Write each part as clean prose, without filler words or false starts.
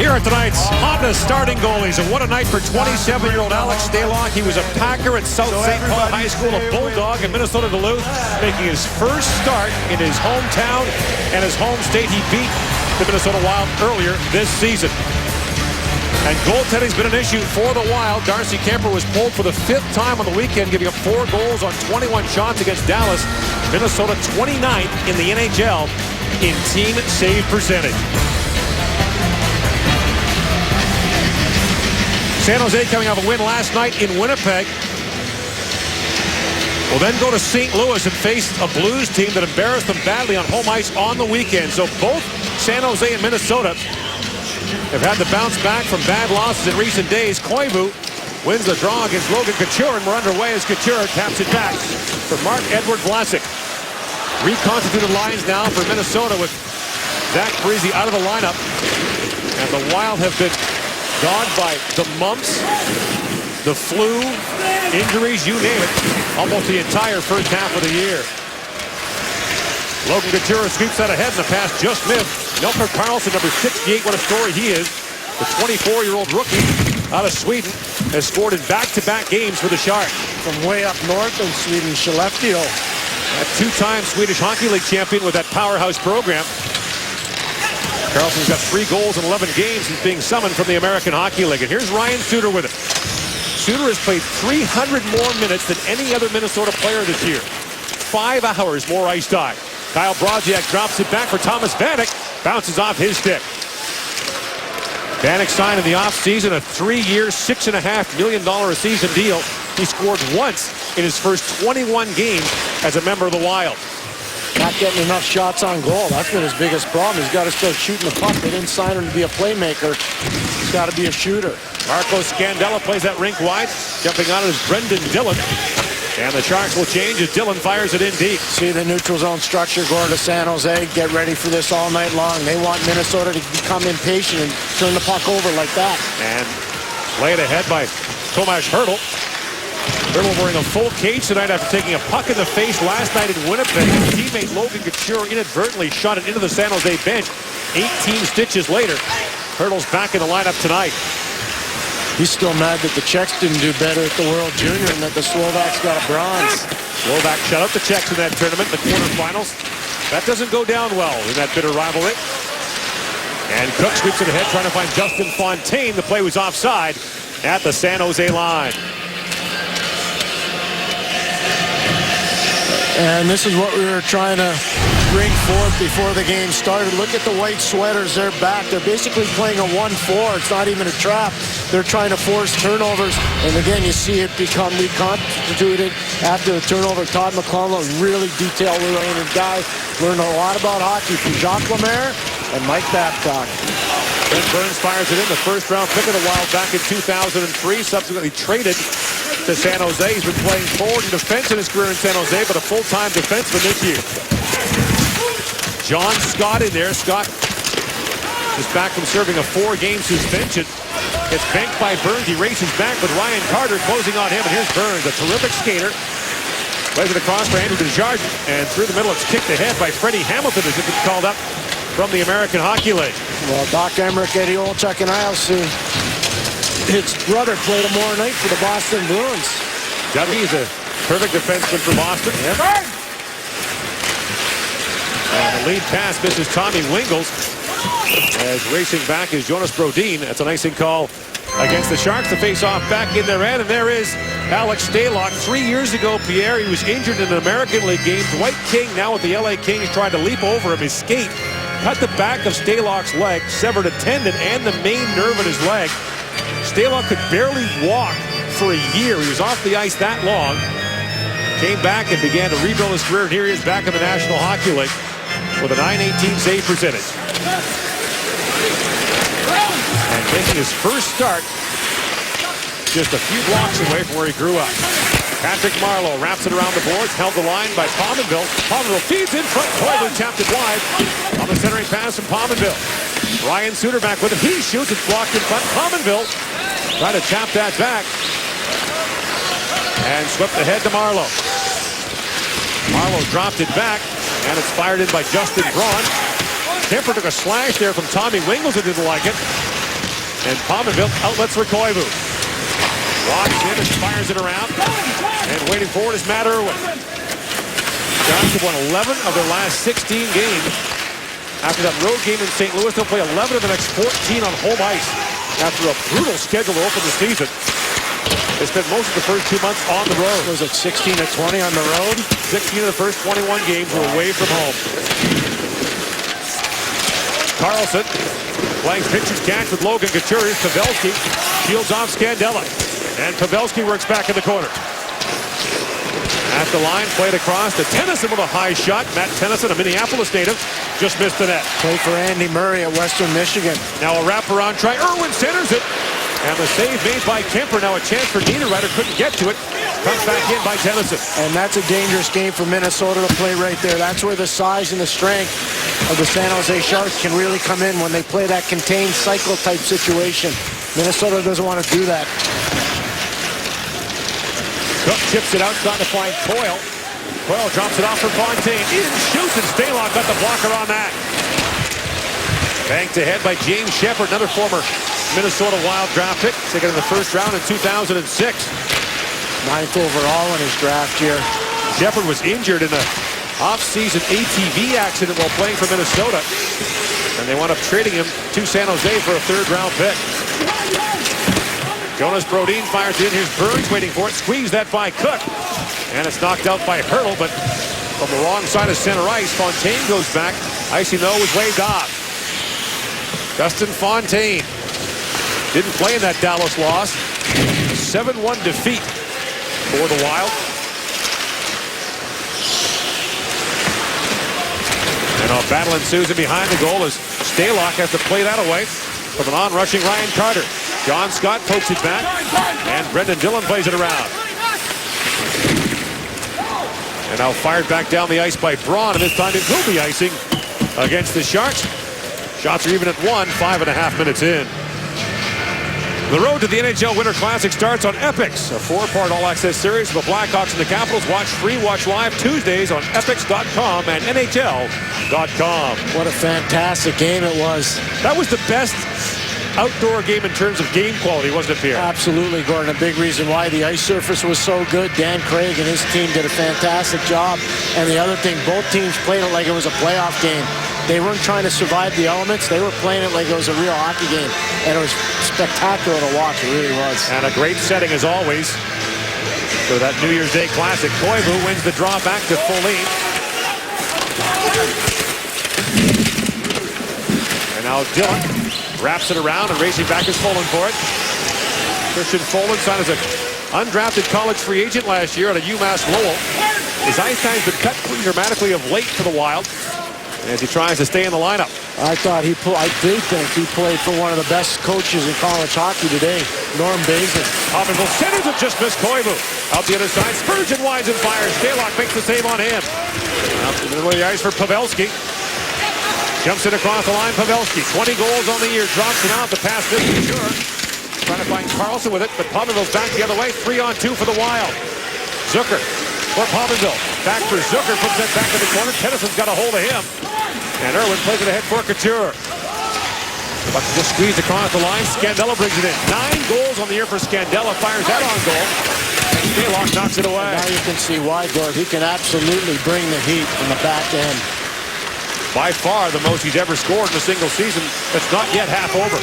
Here are tonight's Honda starting goalies, and what a night for 27-year-old Alex Stalock. He was a Packer at South St. Paul High School, a Bulldog in Minnesota Duluth, making his first start in his hometown and his home state. He beat the Minnesota Wild earlier this season. And goaltending's been an issue for the Wild. Darcy Kemper was pulled for the 5th time on the weekend, giving up 4 goals on 21 shots against Dallas. Minnesota 29th in the NHL in team save percentage. San Jose coming off a win last night in Winnipeg will then go to St. Louis and face a Blues team that embarrassed them badly on home ice on the weekend. So both San Jose and Minnesota have had to bounce back from bad losses in recent days. Koivu wins the draw against Logan Couture, and we're underway as Couture taps it back for Marc-Edouard Vlasic. Reconstituted lines now for Minnesota with Zach Parise out of the lineup. And the Wild have been dogged by the mumps, the flu, injuries, you name it, almost the entire first half of the year. Logan Couture sweeps that ahead, and the pass just missed. Melker Karlsson, number 68, what a story he is. The 24-year-old rookie out of Sweden has scored in back-to-back games for the Sharks. From way up north in Sweden, Skellefteå. A 2-time Swedish Hockey League champion with that powerhouse program. Karlsson's got 3 goals in 11 games since being summoned from the American Hockey League. And here's Ryan Suter with it. Suter has played 300 more minutes than any other Minnesota player this year. 5 hours more ice time. Kyle Brodziak drops it back for Thomas Vanek. Bounces off his stick. Vanek signed in the offseason a 3-year, $6.5 million a season deal. He scored once in his first 21 games as a member of the Wild. Not getting enough shots on goal. That's been his biggest problem. He's got to start shooting the puck. They didn't sign him to be a playmaker. He's got to be a shooter. Marco Scandella plays that rink wide. Jumping on it is Brendan Dillon. And the Sharks will change as Dillon fires it in deep. See the neutral zone structure going to San Jose. Get ready for this all night long. They want Minnesota to become impatient and turn the puck over like that. And played ahead by Tomas Hertl. Hertl wearing a full cage tonight after taking a puck in the face last night in Winnipeg. His teammate Logan Couture inadvertently shot it into the San Jose bench. 18 stitches later, Hertl's back in the lineup tonight. He's still mad that the Czechs didn't do better at the World Junior and that the Slovaks got a bronze. Slovak shut out the Czechs in that tournament in the quarterfinals. That doesn't go down well in that bitter rivalry. And Cook sweeps it ahead, trying to find Justin Fontaine. The play was offside at the San Jose line. And this is what we were trying to bring forth before the game started. Look at the white sweaters. They're back. They're basically playing a 1-4. It's not even a trap. They're trying to force turnovers. And again, you see it become reconstituted after the turnover. Todd McClellan, a really detail-oriented guy. Learned a lot about hockey from Jacques Lemaire and Mike Babcock. Brent Burns fires it in, the first-round pick of the Wild back in 2003. Subsequently traded to San Jose. He's been playing forward and defense in his career in San Jose, but a full-time defenseman this year. John Scott in there. Scott is back from serving a 4-game suspension. Gets banked by Burns. He races back with Ryan Carter closing on him. And here's Burns, a terrific skater. Plays it across for Andrew Desjardins. And through the middle, it's kicked ahead by Freddie Hamilton as if it's called up from the American Hockey League. Well, Doc Emmerich, Eddie Olczyk, and I also his brother played tomorrow night for the Boston Bruins. Dougie is a perfect defenseman for Boston. Yep. And the lead pass misses Tommy Wingels. As racing back is Jonas Brodin. That's an icing call against the Sharks. The face-off back in their end. And there is Alex Stalock. 3 years ago, Pierre, he was injured in an American League game. Dwight King, now with the LA Kings, tried to leap over him. His skate cut the back of Stalock's leg, severed a tendon and the main nerve in his leg. Stalock could barely walk for a year. He was off the ice that long. Came back and began to rebuild his career. And here he is back in the National Hockey League with a .918 save percentage. And making his first start just a few blocks away from where he grew up. Patrick Marleau wraps it around the boards, held the line by Pominville. Pominville feeds in front, Koivu tapped it wide on the centering pass from Pominville. Ryan Suter back with him. He shoots, it's blocked in front. Pominville trying to tap that back. And swept ahead to Marleau. Marleau dropped it back, and it's fired in by Justin Braun. Kemper took a slash there from Tommy Wingels who didn't like it. And Pominville outlets for Koivu. Walks in and fires it around. And waiting for it is Matt Irwin. Sharks have won 11 of their last 16 games. After that road game in St. Louis, they'll play 11 of the next 14 on home ice. After a brutal schedule to open the season. They spent most of the first 2 months on the road. Was it 16 to 20 on the road? 16 of the first 21 games were away from home. Carlson playing pitcher's catch with Logan Couture. Pavelski shields off Scandella. And Pavelski works back in the corner. At the line, played across to Tennyson with a high shot. Matt Tennyson, a Minneapolis native, just missed the net. Played for Andy Murray at Western Michigan. Now a wraparound try. Irwin centers it. And the save made by Kemper. Now a chance for Niederreiter. Couldn't get to it. Comes back in by Tennyson. And that's a dangerous game for Minnesota to play right there. That's where the size and the strength of the San Jose Sharks can really come in when they play that contained cycle type situation. Minnesota doesn't want to do that. Cook chips it out, trying to find Coyle. Coyle drops it off for Fontaine. He didn't shoot, and Stalock got the blocker on that. Banked ahead by James Shepard, another former Minnesota Wild draft pick, taken in the first round in 2006. 9th overall in his draft year. Shepard was injured in an off-season ATV accident while playing for Minnesota, and they wound up trading him to San Jose for a third-round pick. Jonas Brodin fires it in. Here's Burns waiting for it. Squeezed that by Cook. And it's knocked out by Hurdle, but from the wrong side of center ice, Fontaine goes back. Icy no was waved off. Justin Fontaine didn't play in that Dallas loss. 7-1 defeat for the Wild. And a battle ensues in behind the goal as Stalock has to play that away from an on-rushing Ryan Carter. John Scott pokes it back, and Brendan Dillon plays it around. And now fired back down the ice by Braun, and this time it will be icing against the Sharks. Shots are even at 1, 5.5 minutes in. The road to the NHL Winter Classic starts on Epix, a 4-part all-access series for the Blackhawks and the Capitals. Watch free, watch live Tuesdays on epix.com and NHL.com. What a fantastic game it was. That was the best outdoor game in terms of game quality, wasn't it, Pierre? Absolutely, Gordon. A big reason why the ice surface was so good. Dan Craig and his team did a fantastic job. And the other thing, both teams played it like it was a playoff game. They weren't trying to survive the elements. They were playing it like it was a real hockey game. And it was spectacular to watch. It really was. And a great setting, as always, for that New Year's Day Classic. Koivu wins the draw back to Folin. And now Dillon wraps it around, and racing back is Folin for it. Christian Folin signed as an undrafted college free agent last year at a UMass Lowell. His ice time's been cut pretty dramatically of late for the Wild as he tries to stay in the lineup. I do think he played for one of the best coaches in college hockey today, Norm Bazin. Pominville centers it, just missed Koivu. Out the other side, Spurgeon winds and fires. Stalock makes the save on him. Out to the middle of the ice for Pavelski. Jumps it across the line, Pavelski. 20 goals on the year, drops it out. The pass this is sure. Trying to find Carlson with it, but Pominville's back the other way. 3-on-2 for the Wild. Zucker for Pominville. Back for Zucker, puts that back in the corner. Tennyson's got a hold of him. And Irwin plays it ahead for Couture. But just squeezed across the line. Scandella brings it in. 9 goals on the year for Scandella. Fires that on goal. And Stalock knocks it away. Now you can see why, Gord. He can absolutely bring the heat from the back end. By far the most he's ever scored in a single season. That's not yet half over.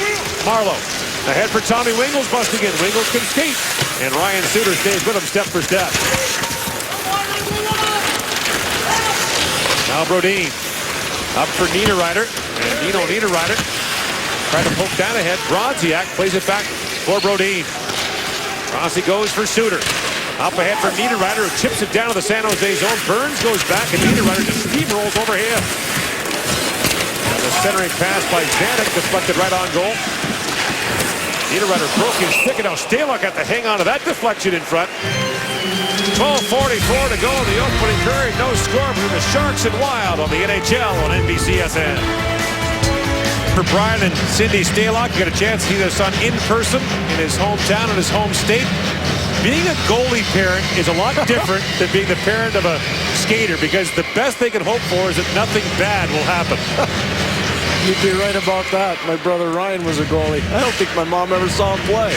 Marlowe ahead for Tommy Wingels, busting in. Wingels can skate. And Ryan Suter stays with him step for step. Now Brodin up for Niederreiter. And Nino Niederreiter trying to poke that ahead. Brodziak plays it back for Brodin. Rossi goes for Suter. Up ahead for Niederreiter, who chips it down to the San Jose zone. Burns goes back, and Niederreiter just steamrolls over him. And the centering pass by Zanuck deflected right on goal. Niederreiter broke his stick, and now Stalock got to hang on to that deflection in front. 12:44 to go in the opening period. No score between the Sharks and Wild on the NHL on NBCSN. For Brian and Cindy Stalock, you got a chance to see their son in person in his hometown and his home state. Being a goalie parent is a lot different than being the parent of a skater, because the best they can hope for is that nothing bad will happen. You'd be right about that. My brother Ryan was a goalie. I don't think my mom ever saw him play.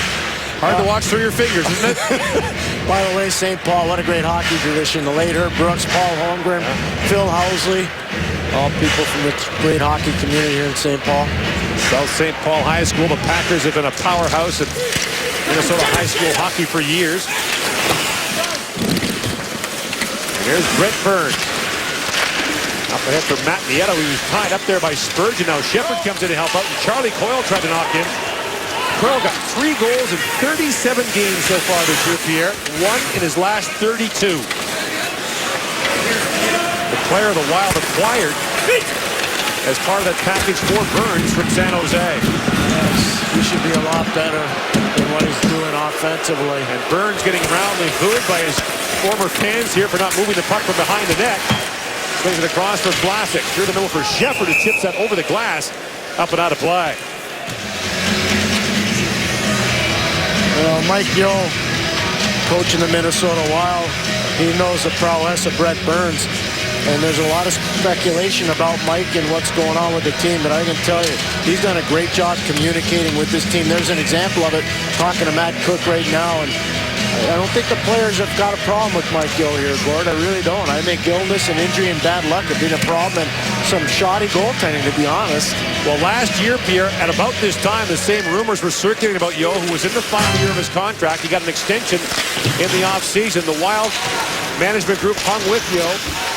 Hard to watch through your fingers, isn't it? By the way, St. Paul, what a great hockey tradition. The late Herb Brooks, Paul Holmgren, Phil Housley, all people from the great hockey community here in St. Paul. South St. Paul High School, the Packers have been a powerhouse in Minnesota high school hockey for years. And here's Brent Burns. Up ahead for Matt Nieto, who was tied up there by Spurgeon. Now Shepard comes in to help out, and Charlie Coyle tried to knock in. Coyle got 3 goals in 37 games so far this year, Pierre. 1 in his last 32. The player of the Wild acquired as part of that package for Burns from San Jose. Yes, he should be a lot better than what he's doing offensively. And Burns getting roundly booed by his former fans here for not moving the puck from behind the net. Swings it across for Vlasic. Through the middle for Shepard, who tips that over the glass. Up and out of play. Well, Mike Gill, coaching the Minnesota Wild, he knows the prowess of Brent Burns. And there's a lot of speculation about Mike and what's going on with the team, but I can tell you, he's done a great job communicating with this team. There's an example of it, talking to Matt Cook right now, and I don't think the players have got a problem with Mike Gill here, Gord. I really don't. I think illness and injury and bad luck have been a problem, and some shoddy goaltending, to be honest. Well, last year, Pierre, at about this time, the same rumors were circulating about Yo, who was in the final year of his contract. He got an extension in the offseason. The Wild management group hung with Yo.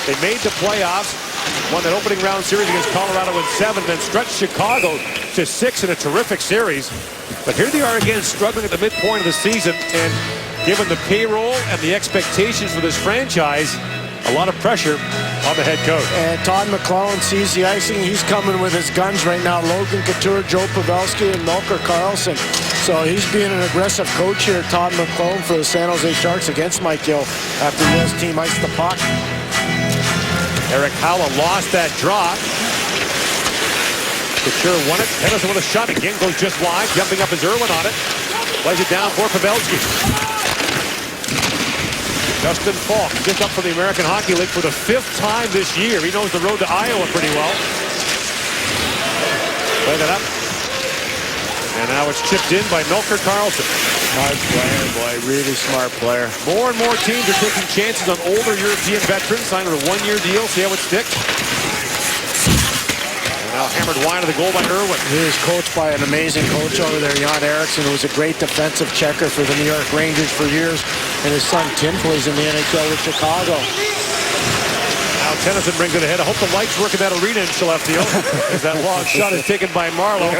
They made the playoffs, won that opening round series against Colorado in 7, then stretched Chicago to 6 in a terrific series. But here they are again, struggling at the midpoint of the season, and given the payroll and the expectations for this franchise, a lot of pressure on the head coach. And Todd McClellan sees the icing. He's coming with his guns right now. Logan Couture, Joe Pavelski, and Melker Karlsson. So he's being an aggressive coach here, Todd McClellan, for the San Jose Sharks against Mike Gill after his team iced the puck. Eric Howell lost that draw. Couture won it. Henderson with a shot. Again goes just wide. Jumping up is Irwin on it. Plays it down for Pavelski. Justin Falk just up from the American Hockey League for the 5th time this year. He knows the road to Iowa pretty well. Play that up. And now it's chipped in by Melker Karlsson. Smart player, boy. Really smart player. More and more teams are taking chances on older European veterans, signing a 1-year deal, see how it sticks. And now hammered wide of the goal by Irwin. He was coached by an amazing coach over there, Jan Eriksson, who was a great defensive checker for the New York Rangers for years. And his son Tim plays in the NHL with Chicago. Now Tennyson brings it ahead. I hope the lights work in that arena in Skellefteå. As that long shot is taken by Marlowe.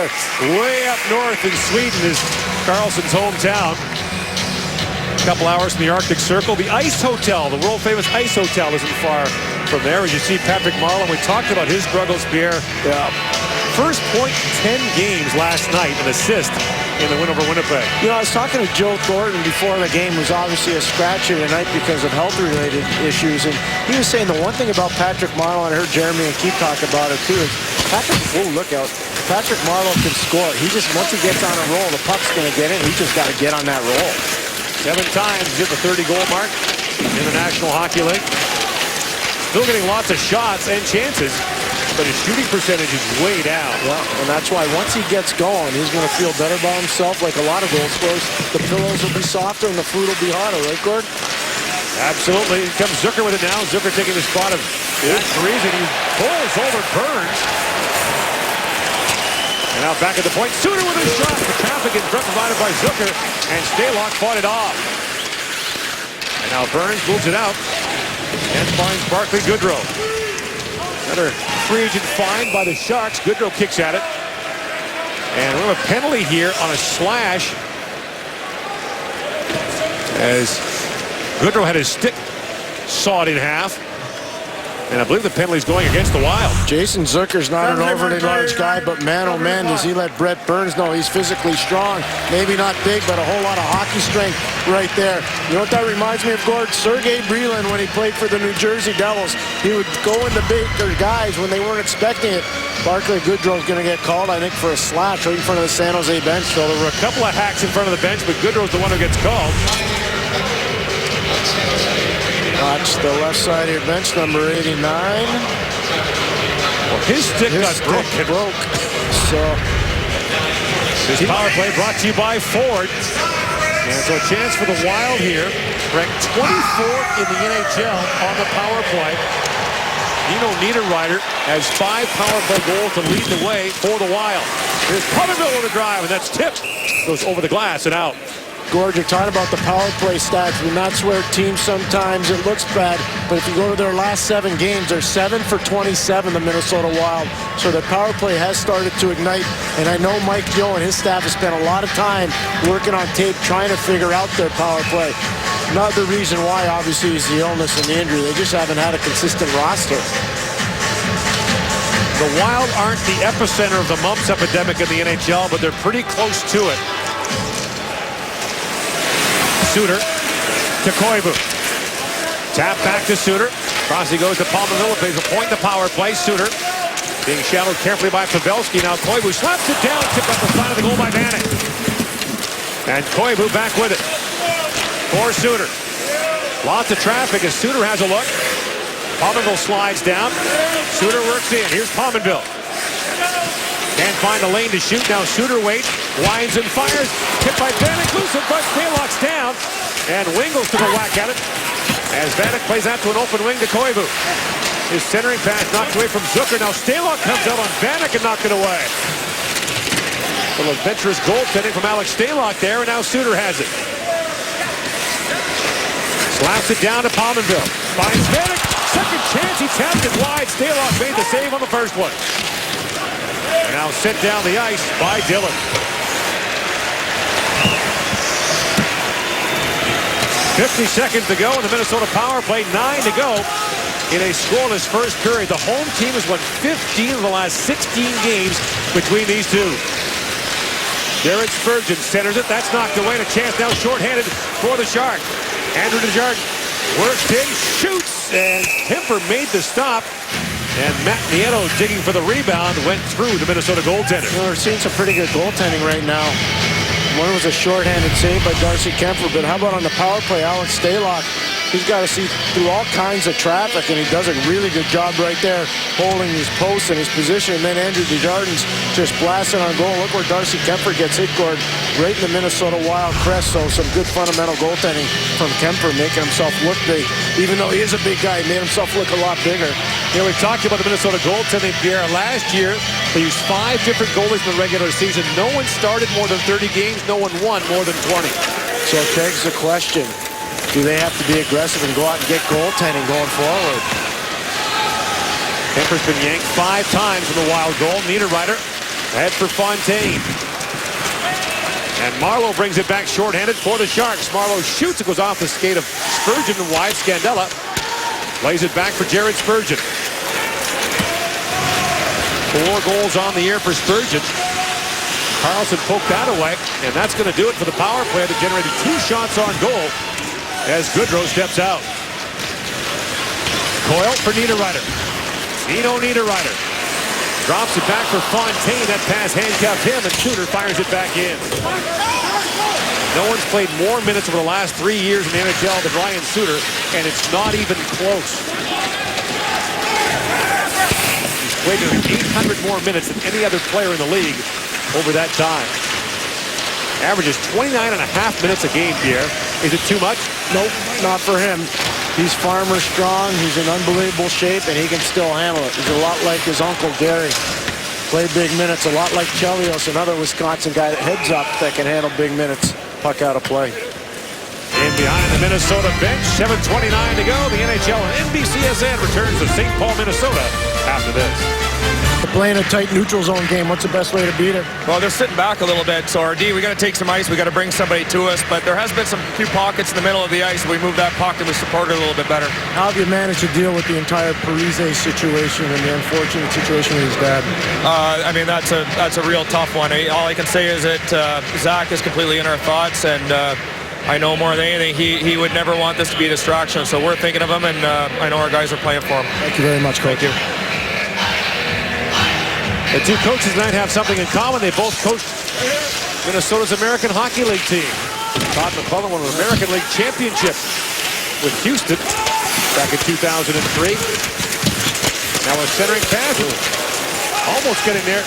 Way up north in Sweden is Karlsson's hometown. A couple hours from the Arctic Circle. The Ice Hotel, the world-famous Ice Hotel, isn't far from there. As you see Patrick Marleau, we talked about his struggles, Pierre. Yeah. First point in 10 games last night, an assist in the win over Winnipeg. You know, I was talking to Joe Thornton before the game. Was obviously a scratch here tonight because of health-related issues, and he was saying the one thing about Patrick Marleau, and I heard Jeremy and Keith talk about it too, is Patrick, oh, look out. Patrick Marleau can score. He just, once he gets on a roll, the puck's going to get in. He just got to get on that roll. 7 times hit the 30-goal mark in the National Hockey League. Still getting lots of shots and chances, but his shooting percentage is way down. Yeah, and that's why once he gets going, he's going to feel better about himself, like a lot of goal scorers. The pillows will be softer and the food will be hotter, right, Gord? Absolutely. Here comes Zucker with it now. Zucker taking the spot of that Freeze, and he pulls over Burns. And now back at the point. Suter with a shot. The traffic in front provided by Zucker, and Stalock fought it off. And now Burns moves it out and finds Barclay Goodrow. Another free agent find by the Sharks. Goodrow kicks at it. And we have a penalty here on a slash as Goodrow had his stick sawed in half. And I believe the penalty is going against the Wild. Jason Zucker's not an overly large guy, but man, oh man, does he let Brent Burns know he's physically strong. Maybe not big, but a whole lot of hockey strength right there. You know what that reminds me of, Gord? Sergei Brylin, when he played for the New Jersey Devils, he would go into bigger guys when they weren't expecting it. Barclay Goodrow's going to get called, I think, for a slash right in front of the San Jose bench. So there were a couple of hacks in front of the bench, but Goodrow's the one who gets called. Watch the left side of your bench, number 89. Well, His stick got broken. So this power play brought to you by Ford. And so a chance for the Wild here. Ranked 24th in the NHL on the power play. Nino Niederreiter has 5 power play goals to lead the way for the Wild. Here's Pominville with a drive, and that's tipped. Goes over the glass and out. Gord, you're talking about the power play stats, and that's where teams sometimes it looks bad. But if you go to their last 7 games, they're 7 for 27, the Minnesota Wild. So the power play has started to ignite. And I know Mike Joe and his staff have spent a lot of time working on tape trying to figure out their power play. Not the reason why, obviously, is the illness and the injury. They just haven't had a consistent roster. The Wild aren't the epicenter of the mumps epidemic in the NHL, but they're pretty close to it. Suter to Koivu. Tap back to Suter. Crossy goes to Pominville. Plays a point the power play. Suter being shadowed carefully by Pavelski. Now Koivu slaps it down. Tipped up the side of the goal by Vanek. And Koivu back with it. For Suter. Lots of traffic as Suter has a look. Pominville slides down. Suter works in. Here's Pominville. Can't find a lane to shoot. Now Suter waits. Winds and fires. Hit by Vanek. Loose in front. Stalock's down. And Wingels took a whack at it. As Vanek plays out to an open wing to Koivu. His centering pass knocked away from Zucker. Now Stalock comes out on Vanek and knocked it away. A little adventurous goaltending from Alex Stalock there. And now Suter has it. Slaps it down to Pominville. Finds Vanek. Second chance. He tapped it wide. Stalock made the save on the first one. Now sent down the ice by Dillon. 50 seconds to go in the Minnesota power play. 9 to go in a scoreless first period. The home team has won 15 of the last 16 games between these two. Jared Spurgeon centers it. That's knocked away. And a chance now shorthanded for the Sharks. Andrew Desjardins works in, shoots, and Kemper made the stop. And Matt Nieto digging for the rebound went through the Minnesota goaltender. We're seeing some pretty good goaltending right now. One was a shorthanded save by Darcy Kemper, but how about on the power play, Alex Stalock? He's got to see through all kinds of traffic, and he does a really good job right there holding his post and his position. And then Andrew Desjardins just blasting on goal. Look where Darcy Kemper gets hit, Gord, right in the Minnesota Wild crest. So some good fundamental goaltending from Kemper, making himself look big. Even though he is a big guy, he made himself look a lot bigger. You know, we talked about the Minnesota goaltending, Pierre. Last year, they used 5 different goalies in the regular season. No one started more than 30 games. No one won more than 20. So it begs the question, do they have to be aggressive and go out and get goaltending going forward? Kemper's been yanked 5 times from the Wild goal. Niederreiter ahead for Fontaine. And Marleau brings it back shorthanded for the Sharks. Marleau shoots. It goes off the skate of Spurgeon and wide. Scandella lays it back for Jared Spurgeon. 4 goals on the year for Spurgeon. Carlson poked that away, and that's going to do it for the power play that generated 2 shots on goal as Goodrow steps out. Coyle for Niederreiter. Nino Niederreiter drops it back for Fontaine. That pass handcuffed him, and Suter fires it back in. No one's played more minutes over the last 3 years in the NHL than Ryan Suter, and it's not even close. He's played nearly 800 more minutes than any other player in the league over that time. Averages 29.5 minutes a game, Pierre. Is it too much? Nope, not for him. He's farmer strong. He's in unbelievable shape, and he can still handle it. He's a lot like his uncle Gary. Played big minutes, a lot like Chelios, another Wisconsin guy that heads up that can handle big minutes. Puck out of play. In behind the Minnesota bench, 7:29 to go. The NHL and NBCSN returns to St. Paul, Minnesota after this. They're playing a tight neutral zone game. What's the best way to beat it? Well, they're sitting back a little bit, so our D, we got to take some ice. We got to bring somebody to us, but there has been some few pockets in the middle of the ice. We moved that puck and we supported it a little bit better. How have you managed to deal with the entire Parise situation and the unfortunate situation with his dad? I mean, that's a real tough one. All I can say is that Zach is completely in our thoughts, and I know more than anything, he would never want this to be a distraction. So we're thinking of him, and I know our guys are playing for him. Thank you very much, Coach. Thank you. The 2 coaches tonight have something in common. They both coached Minnesota's American Hockey League team. Todd McClellan won an American League championship with Houston back in 2003. Now a centering pass. Almost getting there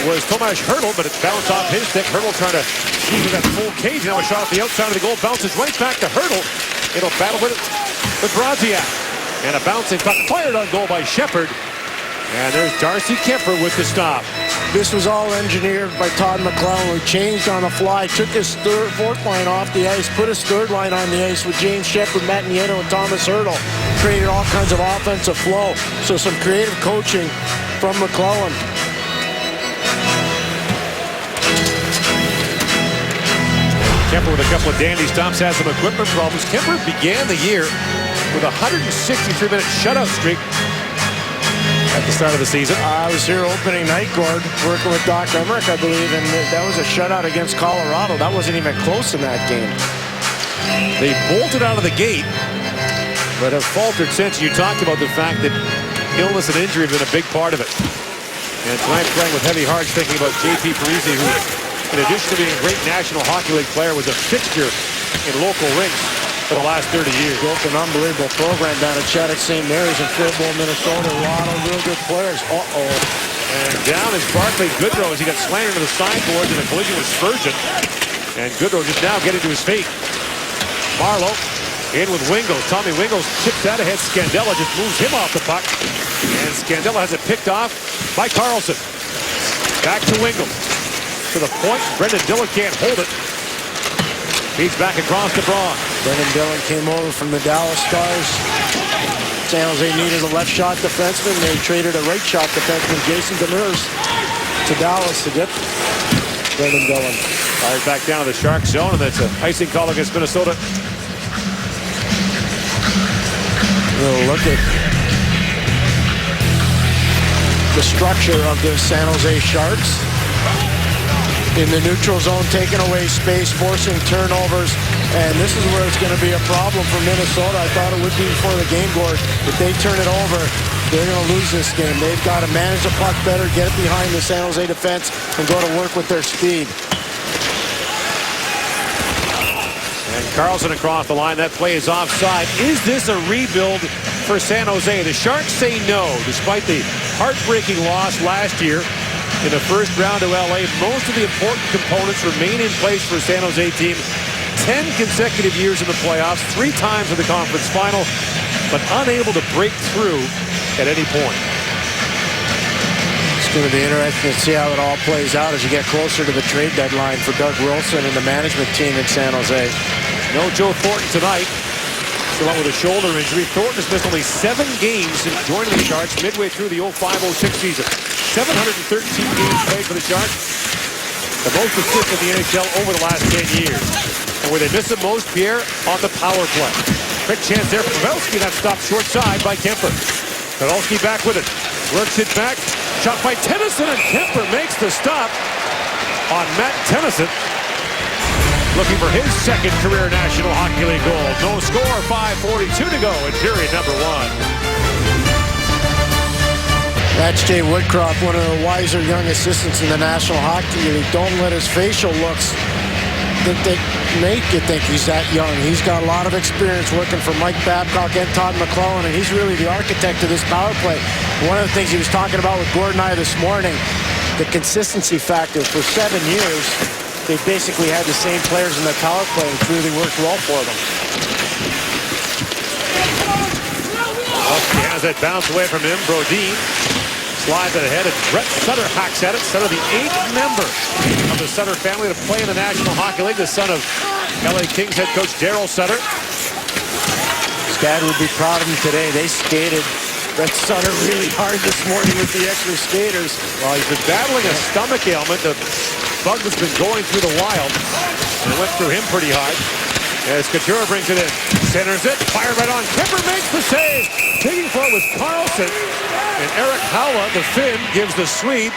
was Tomas Hertl, but it bounced off his stick. Hertl trying to use that full cage. Now a shot off the outside of the goal. Bounces right back to Hertl. It'll battle with Brodziak. And a bouncing puck fired on goal by Shepard. And there's Darcy Kemper with the stop. This was all engineered by Todd McLellan, who changed on the fly, took his fourth line off the ice, put his third line on the ice with James Shepard, Matt Nieto, and Thomas Hertl. Created all kinds of offensive flow. So some creative coaching from McLellan. Kemper with a couple of dandy stops, has some equipment problems. Kemper began the year with a 163-minute shutout streak at the start of the season. I was here opening night, Gord, working with Doc Emmerich, I believe, and that was a shutout against Colorado. That wasn't even close in that game. They bolted out of the gate, but have faltered since. You talked about the fact that illness and injury have been a big part of it. And tonight playing with heavy hearts, thinking about J.P. Parisi, who, in addition to being a great National Hockey League player, was a fixture in local rinks for the last 30 years. Built an unbelievable program down at Shattuck St. Mary's in Faribault, Minnesota. A lot of real good players. And down is Barclay Goodrow as he got slammed into the sideboards in a collision with Spurgeon. And Goodrow just now getting to his feet. Marleau in with Wingles. Tommy Wingles chips that ahead. Scandella just moves him off the puck. And Scandella has it picked off by Carlson. Back to Wingles. To the point. Brendan Dillon can't hold it. Feeds back across to Braun. Brendan Dillon came over from the Dallas Stars. San Jose needed a left shot defenseman. They traded a right shot defenseman, Jason Demers, to Dallas to get Brendan Dillon. Fired back down to the Shark zone, and that's an icing call against Minnesota. We'll look at the structure of the San Jose Sharks. In the neutral zone, taking away space, forcing turnovers, and this is where it's going to be a problem for Minnesota. I thought it would be before the game, Gord. If they turn it over, they're going to lose this game. They've got to manage the puck better, get it behind the San Jose defense, and go to work with their speed. And Carlson across the line. That play is offside. Is this a rebuild for San Jose? The Sharks say no, despite the heartbreaking loss last year in the first round to LA. Most of the important components remain in place for a San Jose team. 10 consecutive years in the playoffs, 3 times in the conference final, but unable to break through at any point. It's going to be interesting to see how it all plays out as you get closer to the trade deadline for Doug Wilson and the management team in San Jose. No Joe Thornton tonight. Still out with a shoulder injury. Thornton has missed only 7 games since joining the Sharks midway through the 05-06 season. 713 games played for the Sharks. The most assists in the NHL over the last 10 years. And where they miss the most, Pierre, on the power play. Quick chance there for Pavelski. That stopped short side by Kemper. Pavelski back with it. Works it back. Shot by Tennyson, and Kemper makes the stop on Matt Tennyson. Looking for his second career National Hockey League goal. No score, 5:42 to go in period number 1. That's Jay Woodcroft, one of the wiser young assistants in the National Hockey League. Don't let his facial looks that make you think he's that young. He's got a lot of experience working for Mike Babcock and Todd McLellan, and he's really the architect of this power play. One of the things he was talking about with Gordon and I this morning, the consistency factor. For 7 years, they basically had the same players in the power play, and it's really worked well for them. He has it bounced away from him. Brodin slides it ahead, and Brett Sutter hacks at it. Sutter, the 8th member of the Sutter family to play in the National Hockey League, the son of LA Kings head coach Daryl Sutter. His dad would be proud of him today. They skated Brett Sutter really hard this morning with the extra skaters. Well, he's been battling a stomach ailment. The bug that's been going through the wild, and it went through him pretty hard. As Couture brings it in, centers it, fired right on. Kemper makes the save. Digging for it was Carlson. And Eric Haula, the Finn, gives the Swede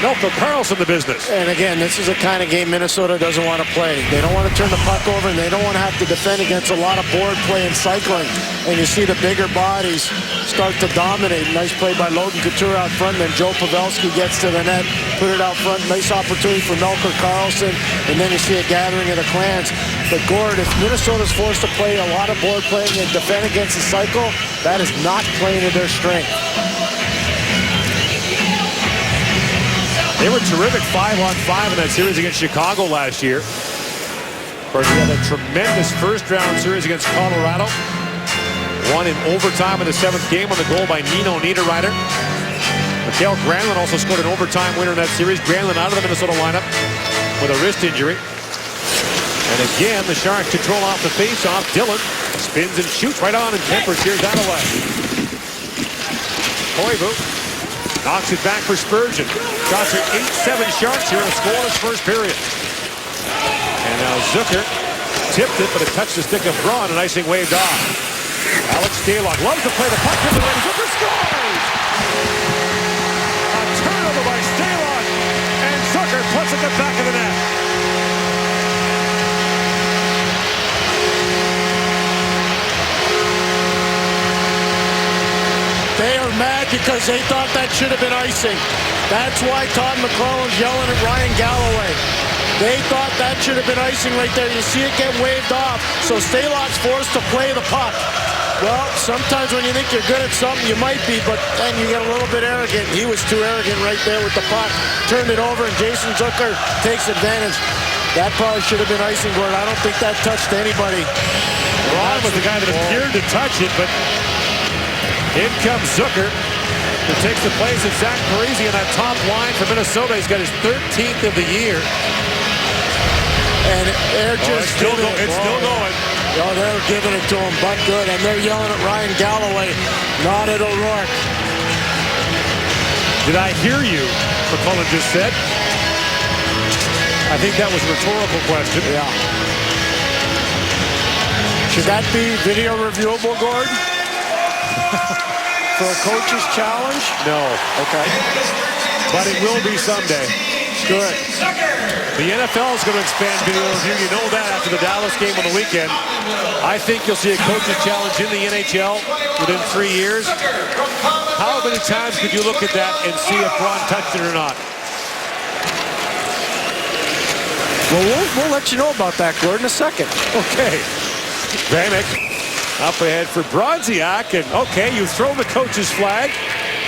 Melker Karlsson the business. And again, this is the kind of game Minnesota doesn't want to play. They don't want to turn the puck over, and they don't want to have to defend against a lot of board play and cycling. And you see the bigger bodies start to dominate. Nice play by Logan Couture out front, and then Joe Pavelski gets to the net, put it out front. Nice opportunity for Melker Karlsson, and then you see a gathering of the clans. But Gord, if Minnesota's forced to play a lot of board playing and defend against the cycle, that is not playing to their strength. They were terrific 5-on-5 in that series against Chicago last year. Of course, they had a tremendous first-round series against Colorado. Won in overtime in the 7th game on the goal by Nino Niederreiter. Mikael Granlund also scored an overtime winner in that series. Granlund out of the Minnesota lineup with a wrist injury. And again, the Sharks control off the face-off. Dillon spins and shoots right on, and Kuemper clears that away. Koivu knocks it back for Spurgeon. Shots are 8-7 Sharks here in a scoreless first period. And now Zucker tipped it, but it touched the stick of Braun, and icing waved off. Alex Stalock loves to play the puck to the ring. Zucker scores! A turnover by Stalock, and Zucker puts it in the back of the net. They are mad because they thought that should have been icing. That's why Todd McLellan's yelling at Ryan Galloway. They thought that should have been icing right there. You see it get waved off. So Stalock's forced to play the puck. Well, sometimes when you think you're good at something, you might be, but then you get a little bit arrogant. He was too arrogant right there with the puck. Turned it over, and Jason Zucker takes advantage. That probably should have been icing, Gordon. I don't think that touched anybody. Ron was the guy that appeared to touch it, but in comes Zucker, who takes the place of Zach Parise in that top line for Minnesota. He's got his 13th of the year. And they're just it's still going. Oh, they're giving it to him, but good. And they're yelling at Ryan Galloway, not at O'Rourke. Did I hear you? McLellan just said. I think that was a rhetorical question. Yeah. Should that be video reviewable, Gord? For a coach's challenge? No. Okay. But it will be someday. Good. The NFL is going to expand video review. You know that after the Dallas game on the weekend. I think you'll see a coach's challenge in the NHL within 3 years. How many times could you look at that and see if Braun touched it or not? Well, we'll let you know about that, Gord, in a second. Okay. Vanek up ahead for Bronziak. And okay, you throw the coach's flag.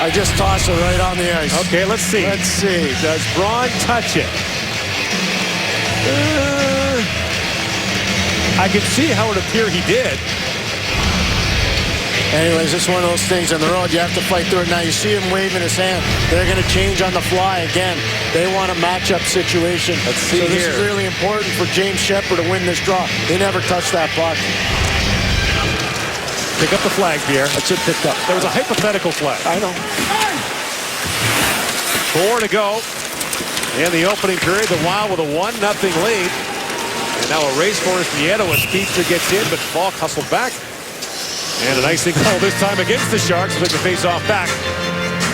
I just tossed it right on the ice. Okay, let's see. Let's see. Does Braun touch it? I can see how it appeared he did. Anyways, it's one of those things on the road. You have to fight through it. Now you see him waving his hand. They're going to change on the fly again. They want a matchup situation. Let's see so this here. is really important for James Shepherd to win this draw. They never touched that puck. Pick up the flag, Pierre. That's it picked up. There was a hypothetical flag. I know. 4 to go in the opening period. The Wild with a 1-0 lead. And now a race for Nieto as Speedster gets in, but Falk hustled back. And an icing call this time against the Sharks. They can face off back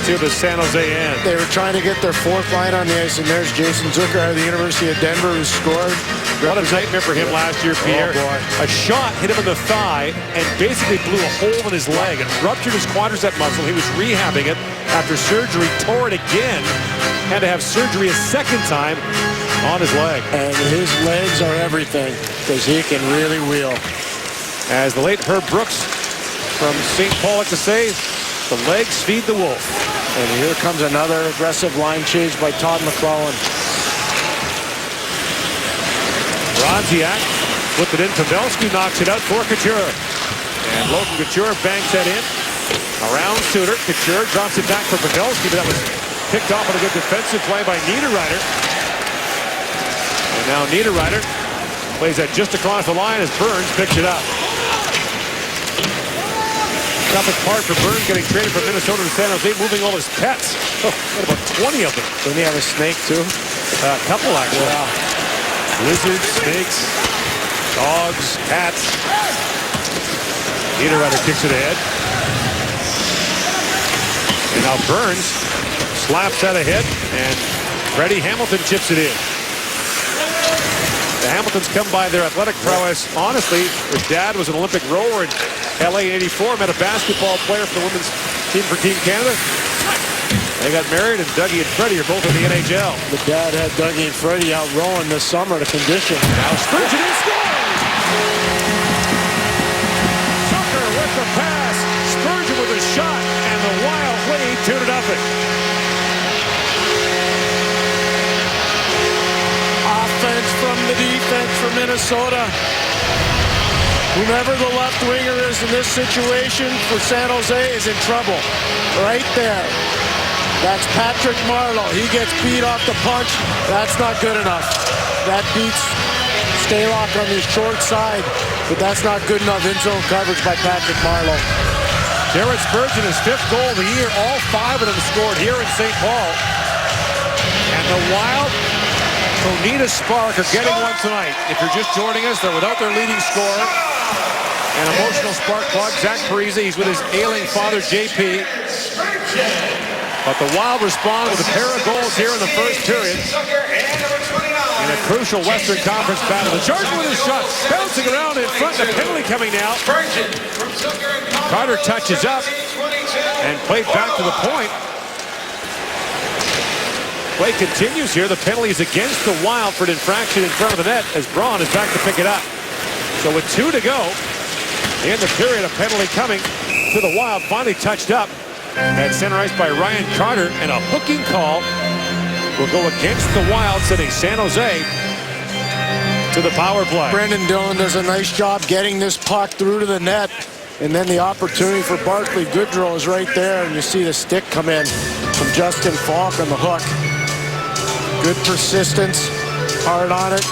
to the San Jose end. They were trying to get their fourth line on the ice, and there's Jason Zucker out of the University of Denver who scored. What a nightmare for him last year, Pierre. Oh, boy. A shot hit him in the thigh and basically blew a hole in his leg and ruptured his quadricep muscle. He was rehabbing it after surgery, tore it again, had to have surgery a second time on his leg. And his legs are everything because he can really wheel. As the late Herb Brooks from St. Paul like to say, the legs feed the wolf. And here comes another aggressive line change by Todd McLellan. Bronziak with it in. Pavelski knocks it out for Couture. And Logan Couture banks that in. Around Suter. Couture drops it back for Pavelski, but that was picked off on a good defensive play by Niederreiter. And now Niederreiter plays that just across the line as Burns picks it up. Toughest part for Burns getting traded from Minnesota to San Jose, moving all his pets. Oh, got about 20 of them. Didn't he have a snake too? A couple actually. Yeah. Lizards, snakes, dogs, cats. Niederreiter kicks it ahead. And now Burns slaps that ahead, and Freddie Hamilton chips it in. The Hamiltons come by their athletic prowess. Honestly, his dad was an Olympic rower in LA in '84, met a basketball player for the women's team for Team Canada. They got married, and Dougie and Freddie are both in the NHL. The dad had Dougie and Freddie out rowing this summer to condition. Now Spurgeon in scores! Zucker with the pass. Spurgeon with a shot, and the Wild lead 2-0. Minnesota. Whomever the left winger is in this situation for San Jose is in trouble. Right there. That's Patrick Marleau. He gets beat off the punch. That's not good enough. That beats Stalock on the short side, but that's not good enough in zone coverage by Patrick Marleau. Jared Spurgeon, his 5th goal of the year. All 5 of them scored here in St. Paul. And the Wild, Bonita Spark are getting one tonight. If you're just joining us, they're without their leading scorer. An emotional spark plug, Zach Parise. He's with his ailing father, JP. But the Wild respond with a pair of goals here in the first period. In a crucial Western Conference battle. The Sharks with his shot, bouncing around in front. The penalty coming now. Carter touches up and played back to the point. Play continues here. The penalty is against the Wild for an infraction in front of the net as Braun is back to pick it up. So with 2 to go in the period, a penalty coming to the Wild. Finally touched up at center ice by Ryan Carter, and a hooking call will go against the Wild, sending San Jose to the power play. Brendan Dillon does a nice job getting this puck through to the net, and then the opportunity for Barclay Goodrow is right there, and you see the stick come in from Justin Falk on the hook. Good persistence, hard on it.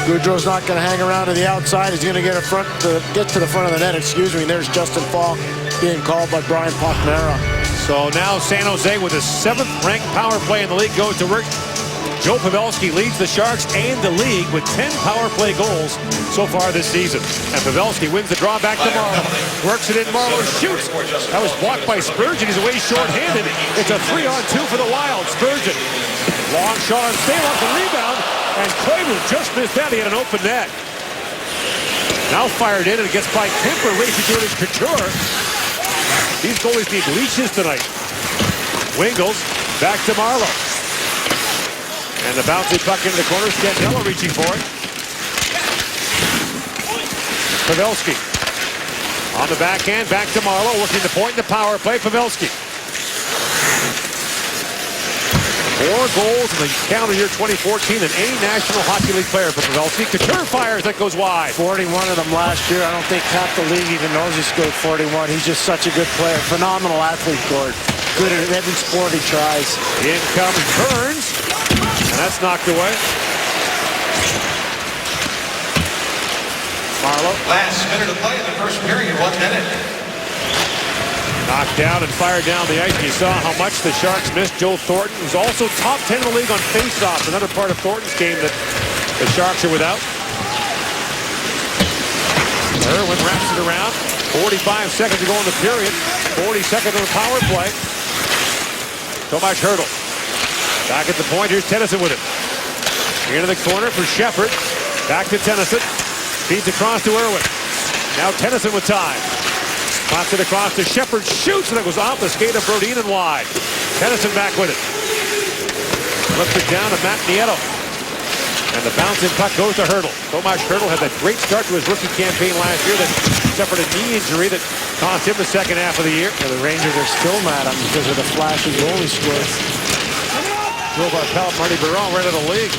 Goodrow's not going to hang around to the outside. He's going to get to the front of the net. Excuse me. And there's Justin Falk being called by Brian Pochmera. So now San Jose with his 7th-ranked power play in the league goes to work. Joe Pavelski leads the Sharks and the league with 10 power play goals so far this season. And Pavelski wins the draw back to Marleau. Works it in. Marleau shoots. That was blocked by Spurgeon. He's away short-handed. It's a 3-on-2 for the Wild. Spurgeon. Long shot on Stalock. The rebound. And Koivu just missed that. He had an open net. Now fired in, and it gets by Kemper, racing to it is Couture. These goalies need leashes tonight. Wingles back to Marleau. And the bouncing puck into the corner. Scandella reaching for it. Pavelski on the backhand, back to Marleau, working the point in the power play. Pavelski. 4 goals in the calendar year 2014 than any National Hockey League player for Pavelski. Couture fires, that goes wide. 41 of them last year. I don't think half the league even knows he scored 41. He's just such a good player. Phenomenal athlete, Gord. Good at every sport he tries. In comes Burns, and that's knocked away. Marleau. Last minute of play in the first period, 1 minute. Knocked down and fired down the ice. You saw how much the Sharks missed Joe Thornton, who's also top 10 in the league on faceoffs. Another part of Thornton's game that the Sharks are without. Irwin wraps it around. 45 seconds to go in the period. 40 seconds on the power play. Tomas Hertl. Back at the point. Here's Tennyson with it. Into the corner for Shepard. Back to Tennyson. Feeds across to Irwin. Now Tennyson with time. Pops it across to Shepard, shoots, and it goes off the skate of Brodin and wide. Tennyson back with it. Flips it down to Matt Nieto. And the bouncing puck goes to Hertl. Tomas Hertl had that great start to his rookie campaign last year that suffered a knee injury that cost him the second half of the year. Yeah, the Rangers are still mad at him because of the flashy goal he scored. Drove our pal Marty Biron right out of the league.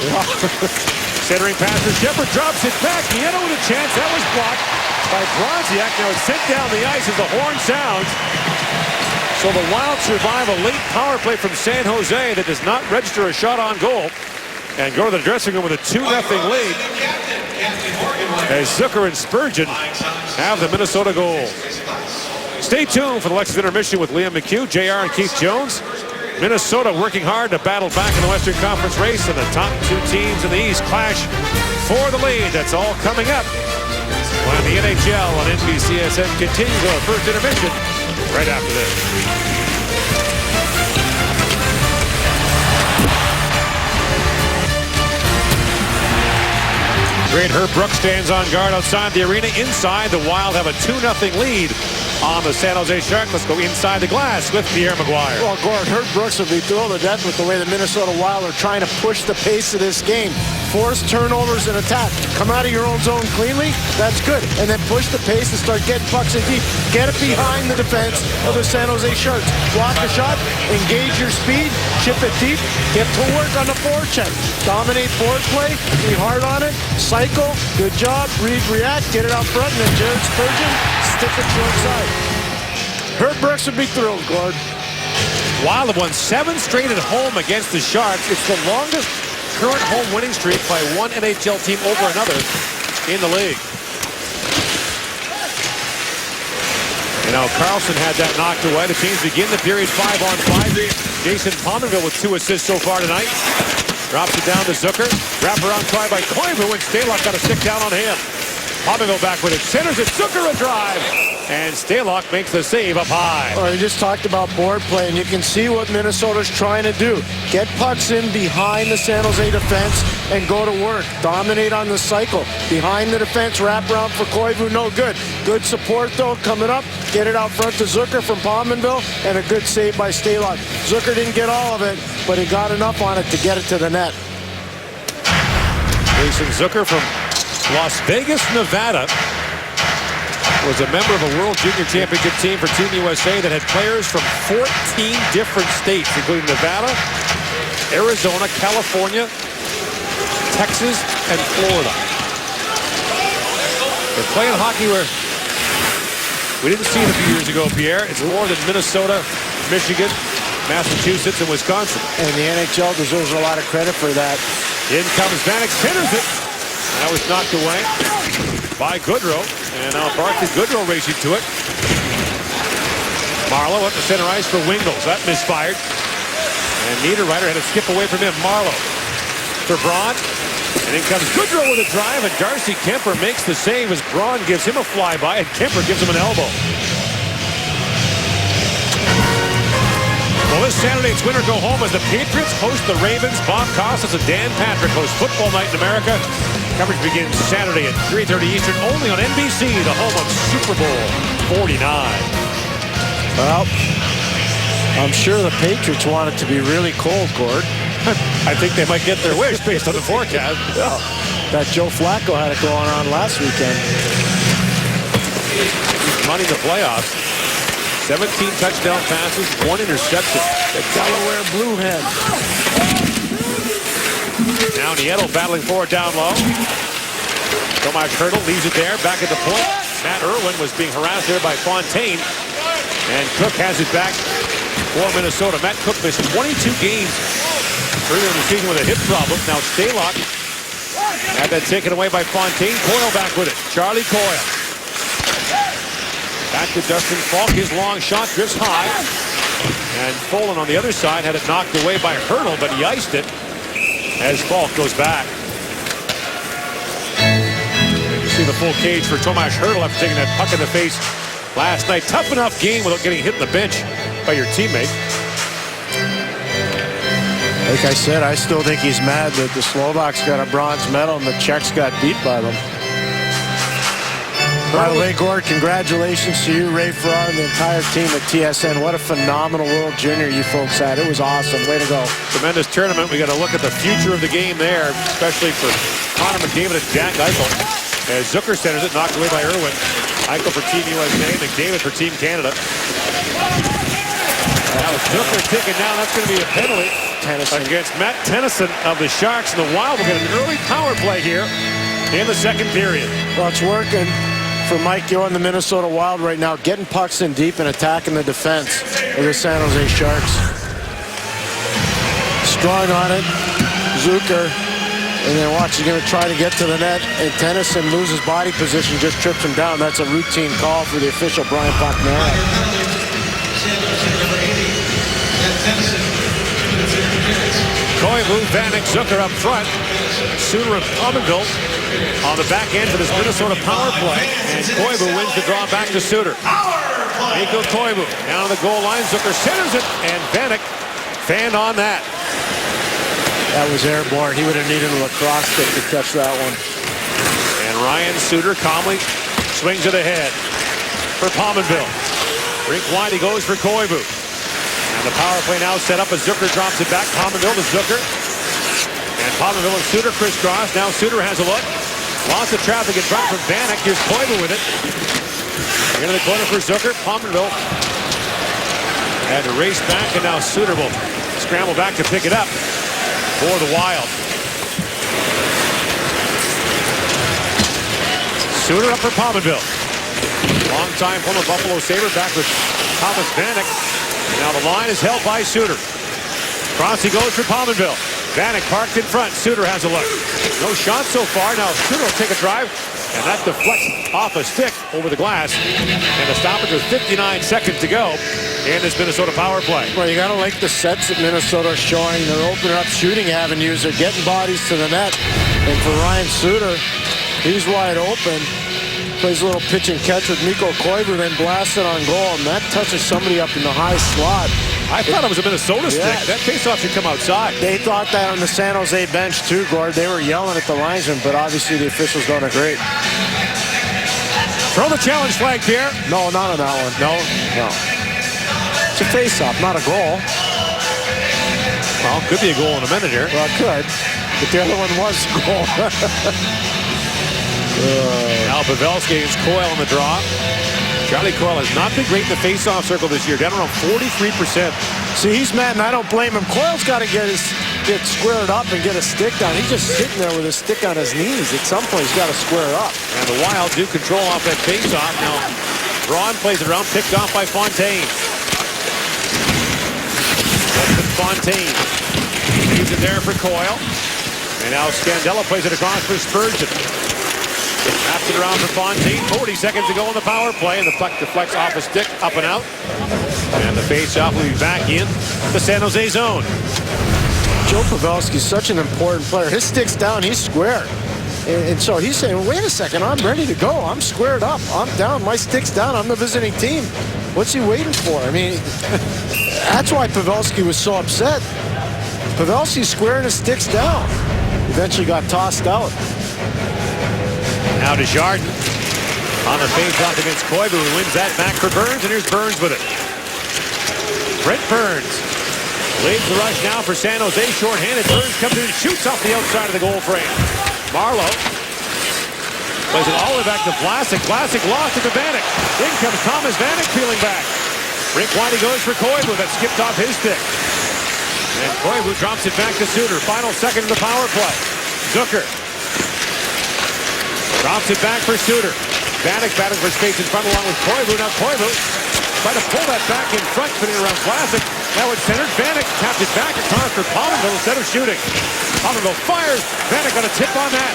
Centering pass to Shepard, drops it back. Nieto with a chance. That was blocked by Bronziak. Now it's sent down the ice as the horn sounds. So the Wild survive a late power play from San Jose that does not register a shot on goal and go to the dressing room with a 2-0 lead as Zucker and Spurgeon have the Minnesota goal. Stay tuned for the Lexus Intermission with Liam McHugh, JR, and Keith Jones. Minnesota working hard to battle back in the Western Conference race, and the top 2 teams in the East clash for the lead. That's all coming up when the NHL on NBCSN continues our first intermission right after this. Great Herb Brooks stands on guard outside the arena. Inside, the Wild have a 2-0 lead on the San Jose Sharks. Let's go inside the glass with Pierre Maguire. Well, Gord, Herb Brooks will be thrilled to death with the way the Minnesota Wild are trying to push the pace of this game. Force turnovers and attack. Come out of your own zone cleanly, that's good. And then push the pace and start getting pucks in deep. Get it behind the defense of the San Jose Sharks. Block a shot, engage your speed, chip it deep, get to work on the forecheck. Dominate forward play, be hard on it, cycle, good job, read, react, get it out front, and then Jared Spurgeon, stick it short side. Herb Brooks would be thrilled, Gord. Wild have won 7 straight at home against the Sharks. It's the longest current home winning streak by one NHL team over another in the league. You know, Carlson had that knocked away. The teams begin the period 5-on-5. Jason Pominville with 2 assists so far tonight. Drops it down to Zucker. Wraparound try by Koivu, and Stalock got a stick down on him. Pominville back with it. Centers it. Zucker a drive. And Stalock makes the save up high. Well, you just talked about board play, and you can see what Minnesota's trying to do. Get pucks in behind the San Jose defense and go to work. Dominate on the cycle. Behind the defense, wrap around for Koivu, no good. Good support, though, coming up. Get it out front to Zucker from Pominville, and a good save by Stalock. Zucker didn't get all of it, but he got enough on it to get it to the net. Jason Zucker from Las Vegas, Nevada, was a member of a World Junior Championship team for Team USA that had players from 14 different states, including Nevada, Arizona, California, Texas, and Florida. They're playing hockey where we didn't see it a few years ago, Pierre. It's more than Minnesota, Michigan, Massachusetts, and Wisconsin. And the NHL deserves a lot of credit for that. In comes Vanek, centers it. That was knocked away by Goodrow. And now Barclay Goodrow racing to it. Marleau up to center ice for Wingles. That misfired. And Niederreiter had to skip away from him. Marleau for Braun. And in comes Goodrow with a drive. And Darcy Kemper makes the save as Braun gives him a flyby. And Kemper gives him an elbow. Well, this Saturday it's win or go home as the Patriots host the Ravens. Bob Costas and Dan Patrick host Football Night in America. Coverage begins Saturday at 3:30 Eastern, only on NBC, the home of Super Bowl 49. Well, I'm sure the Patriots want it to be really cold, Gord. I think they might get their wish based on the forecast. Yeah. That Joe Flacco had it going on last weekend. He's running the playoffs. 17 touchdown passes, 1 interception. The Delaware Bluehead. Now Nieto battling forward down low. Tomas Hertl leaves it there, back at the point. Matt Irwin was being harassed there by Fontaine. And Cook has it back for Minnesota. Matt Cook missed 22 games earlier in the season with a hip problem. Now Stalock had that taken away by Fontaine. Coyle back with it. Charlie Coyle. Back to Dustin Falk. His long shot drifts high. And Folan on the other side had it knocked away by Hertl, but he iced it as Falk goes back. You see the full cage for Tomas Hertl after taking that puck in the face last night. Tough enough game without getting hit in the bench by your teammate. Like I said, I still think he's mad that the Slovaks got a bronze medal and the Czechs got beat by them. By the way, Gord, congratulations to you, Ray Farrar, and the entire team at TSN. What a phenomenal World Junior you folks had. It was awesome. Way to go. Tremendous tournament. We got to look at the future of the game there, especially for Connor McDavid and Jack Eichel. As Zucker centers it, knocked away by Irwin. Eichel for Team USA, McDavid for Team Canada. Now Zucker taken down. That's going to be a penalty against Matt Tennyson of the Sharks. And the Wild will get an early power play here in the second period. Well, it's working for Mike Yeo and the Minnesota Wild right now, getting pucks in deep and attacking the defense of the San Jose Sharks. Strong on it, Zucker, and then watch, he's going to try to get to the net, and Tennyson loses body position, just trips him down. That's a routine call for the official, Brian Bachmara. Koivu, Vanek, Zucker up front. Suter and Pominville on the back end for this Minnesota power play. And Koivu wins the draw back to Suter. Mikko Koivu down on the goal line. Zucker centers it, and Vanek fanned on that. That was airborne. He would have needed a lacrosse stick to catch that one. And Ryan Suter calmly swings it ahead for Pominville. Rink wide, he goes for Koivu. And the power play now set up as Zucker drops it back. Pominville to Zucker. And Pominville and Suter crisscross. Now Suter has a look. Lots of traffic in front from Vanek. Here's Koivu with it. Into the corner for Zucker. Pominville had to race back, and now Suter will scramble back to pick it up for the Wild. Suter up for Pominville. Long-time former Buffalo Sabre back with Thomas Vanek. Now the line is held by Suter. Cross he goes for Pominville. Vanek parked in front. Suter has a look. No shot so far. Now Suter will take a drive, and that deflects off a stick over the glass. And the stoppage with 59 seconds to go in this Minnesota power play. Well, you got to like the sets that Minnesota are showing. They're opening up shooting avenues. They're getting bodies to the net. And for Ryan Suter, he's wide open. Plays a little pitch and catch with Mikko Koivu, then blasts it on goal, and that touches somebody up in the high slot. I thought it was a Minnesota stick. That faceoff should come outside. They thought that on the San Jose bench too, Gord. They were yelling at the linesman, but obviously the officials don't agree. Throw the challenge flag, Pierre. No, not on that one. No? No. It's a faceoff, not a goal. Well, could be a goal in a minute here. Well, it could, but the other one was a goal. Now Pavelski against Coyle on the draw. Charlie Coyle has not been great in the face-off circle this year, down around 43%. See, he's mad, and I don't blame him. Coyle's got to get squared up and get a stick down. He's just sitting there with a stick on his knees. At some point, he's got to square up. And the Wild do control off that face-off. Now, Braun plays it around, picked off by Fontaine. Fontaine leaves it there for Coyle. And now Scandella plays it across for Spurgeon. Wraps it around for Fontaine. 40 seconds to go on the power play, and the puck deflects off a stick, up and out. And the face-off will be back in the San Jose zone. Joe Pavelski's such an important player. His stick's down, he's squared. And so he's saying, wait a second, I'm ready to go. I'm squared up. I'm down. My stick's down. I'm the visiting team. What's he waiting for? I mean, that's why Pavelski was so upset. Pavelski's squaring his sticks down. Eventually got tossed out. Now Desjardins on the face-off against Koivu, who wins that back for Burns, and here's Burns with it. Brent Burns leads the rush now for San Jose, short-handed. Burns comes in and shoots off the outside of the goal frame. Marleau plays it all the way back to Vlasic. Vlasic lost it to Vanek. In comes Thomas Vanek peeling back. Rink wide, he goes for Koivu. That skipped off his stick. And Koivu drops it back to Suter. Final second of the power play. Zucker drops it back for Suter. Vanek battling for space in front along with Koivu. Now Koivu trying to pull that back in front, spinning around Vlasic. Now it's centered. Vanek tapped it back across for Pominville instead of shooting. Pominville fires. Vanek got a tip on that.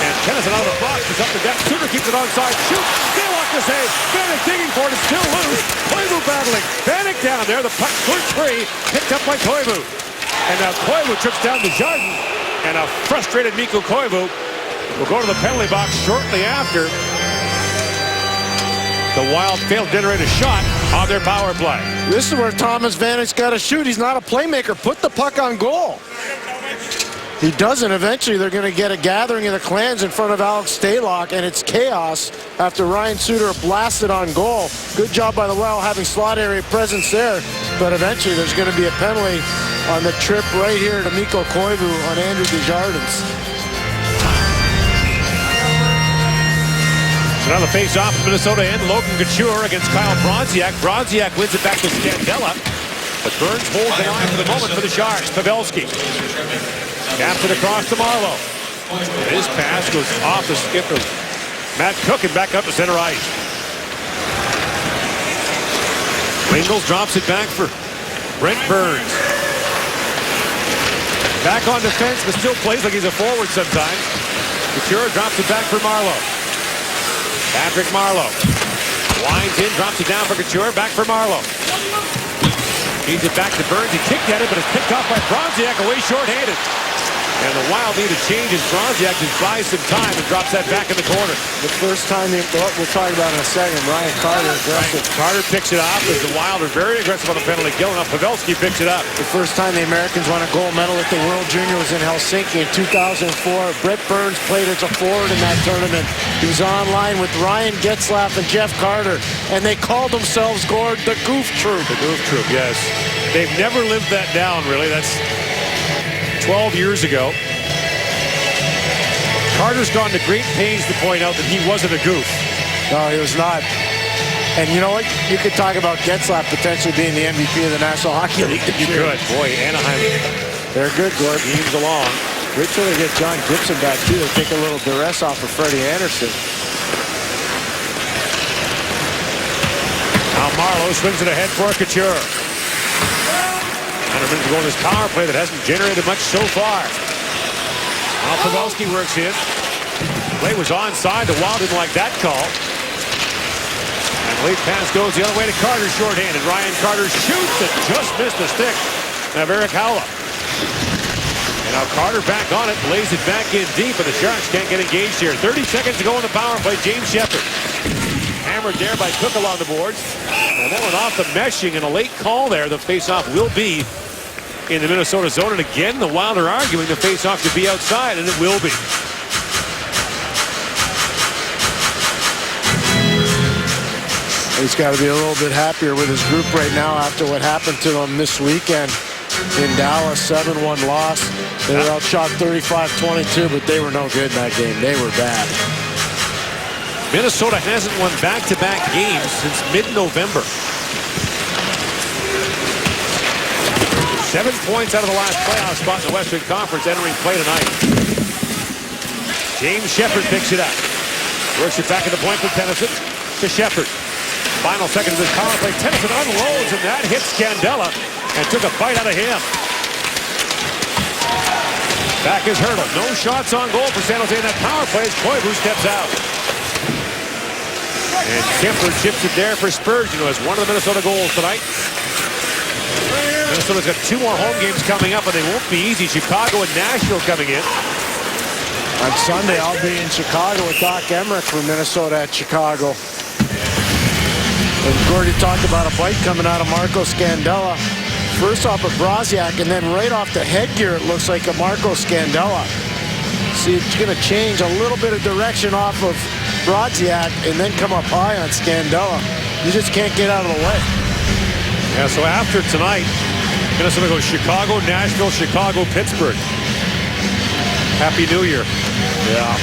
And Tennyson out of the box is up the deck. Suter keeps it onside. Shoots. Staylock to save. Vanek digging for it. It's still loose. Koivu battling. Vanek down there. The puck squirts free. Picked up by Koivu. And now Koivu trips down to Jardin. And a frustrated Mikko Koivu will go to the penalty box shortly after the Wild failed to generate a shot on their power play. This is where Thomas Vanek's got to shoot. He's not a playmaker. Put the puck on goal. He doesn't. Eventually, they're going to get a gathering of the clans in front of Alex Stalock, and it's chaos after Ryan Suter blasted on goal. Good job by the Wild having slot area presence there, but eventually there's going to be a penalty on the trip right here to Mikko Koivu on Andrew Desjardins. Another face-off in Minnesota end. Logan Couture against Kyle Bronziak. Bronziak wins it back to Scandella. But Burns holds the line for the moment for the Sharks. Pavelski. Taps it across to Marleau. His pass goes off the skip of Matt Cook and back up to center ice. Wingles drops it back for Brent Burns. Back on defense, but still plays like he's a forward sometimes. Couture drops it back for Marleau. Patrick Marleau winds in, drops it down for Couture, back for Marleau. Feeds it back to Burns. He kicked at it, but it's picked off by Bronziak, away short-handed. And the Wild need a change as Brodziak just buys some time and drops that back in the corner. The first time we'll talk about in a second. Ryan Carter aggressive. Carter picks it off as the Wild are very aggressive on the penalty kill. Now Pavelski picks it up. The first time the Americans won a gold medal at the World Junior was in Helsinki in 2004. Brett Burns played as a forward in that tournament. He was on line with Ryan Getzlaf and Jeff Carter, and they called themselves, Gord, the Goof Troop. The Goof Troop, yes. They've never lived that down, really. That's 12 years ago. Carter's gone to great pains to point out that he wasn't a goof. No, he was not. And you know what? You could talk about Getzlaf potentially being the MVP of the National Hockey League. You could. Boy, Anaheim. They're good, Gord. Teams along. Good till they get John Gibson back, too. They take a little duress off of Freddie Anderson. Now Marleau swings it ahead for Couture. 100 minutes to go in this power play that hasn't generated much so far. Now Pavelski works in. Play was onside. The Wild didn't like that call. And late pass goes the other way to Carter, shorthanded. Ryan Carter shoots and just missed the stick of Erik Haula. And now Carter back on it, lays it back in deep, and the Sharks can't get engaged here. 30 seconds to go in the power play. James Shepherd. Hammered there by Cook along the boards. And that went off the meshing, and a late call there. The faceoff will be in the Minnesota zone. And again, the Wild are arguing the faceoff should be outside, and it will be. He's got to be a little bit happier with his group right now after what happened to them this weekend in Dallas. 7-1 loss. They were outshot 35-22, but they were no good in that game. They were bad. Minnesota hasn't won back-to-back games since mid-November. 7 points out of the last playoff spot in the Western Conference entering play tonight. James Shepherd picks it up. Works it back at the point for Tennyson to Shepherd. Final second of this power play. Tennyson unloads, and that hits Scandella and took a bite out of him. Back is Hurdle. No shots on goal for San Jose in that power play as Koivu steps out. And Kemper chips it there for Spurgeon, who has one of the Minnesota goals tonight. Minnesota's got 2 more home games coming up, and they won't be easy. Chicago and Nashville coming in. On Sunday, I'll be in Chicago with Doc Emmerich from Minnesota at Chicago. And Gordy talked about a bite coming out of Marco Scandella. First off of Brodziak, and then right off the headgear, it looks like a Marco Scandella. See, it's going to change a little bit of direction off of Brodziak and then come up high on Scandella. You just can't get out of the way. Yeah, so after tonight, Minnesota goes Chicago, Nashville, Chicago, Pittsburgh. Happy New Year. Yeah.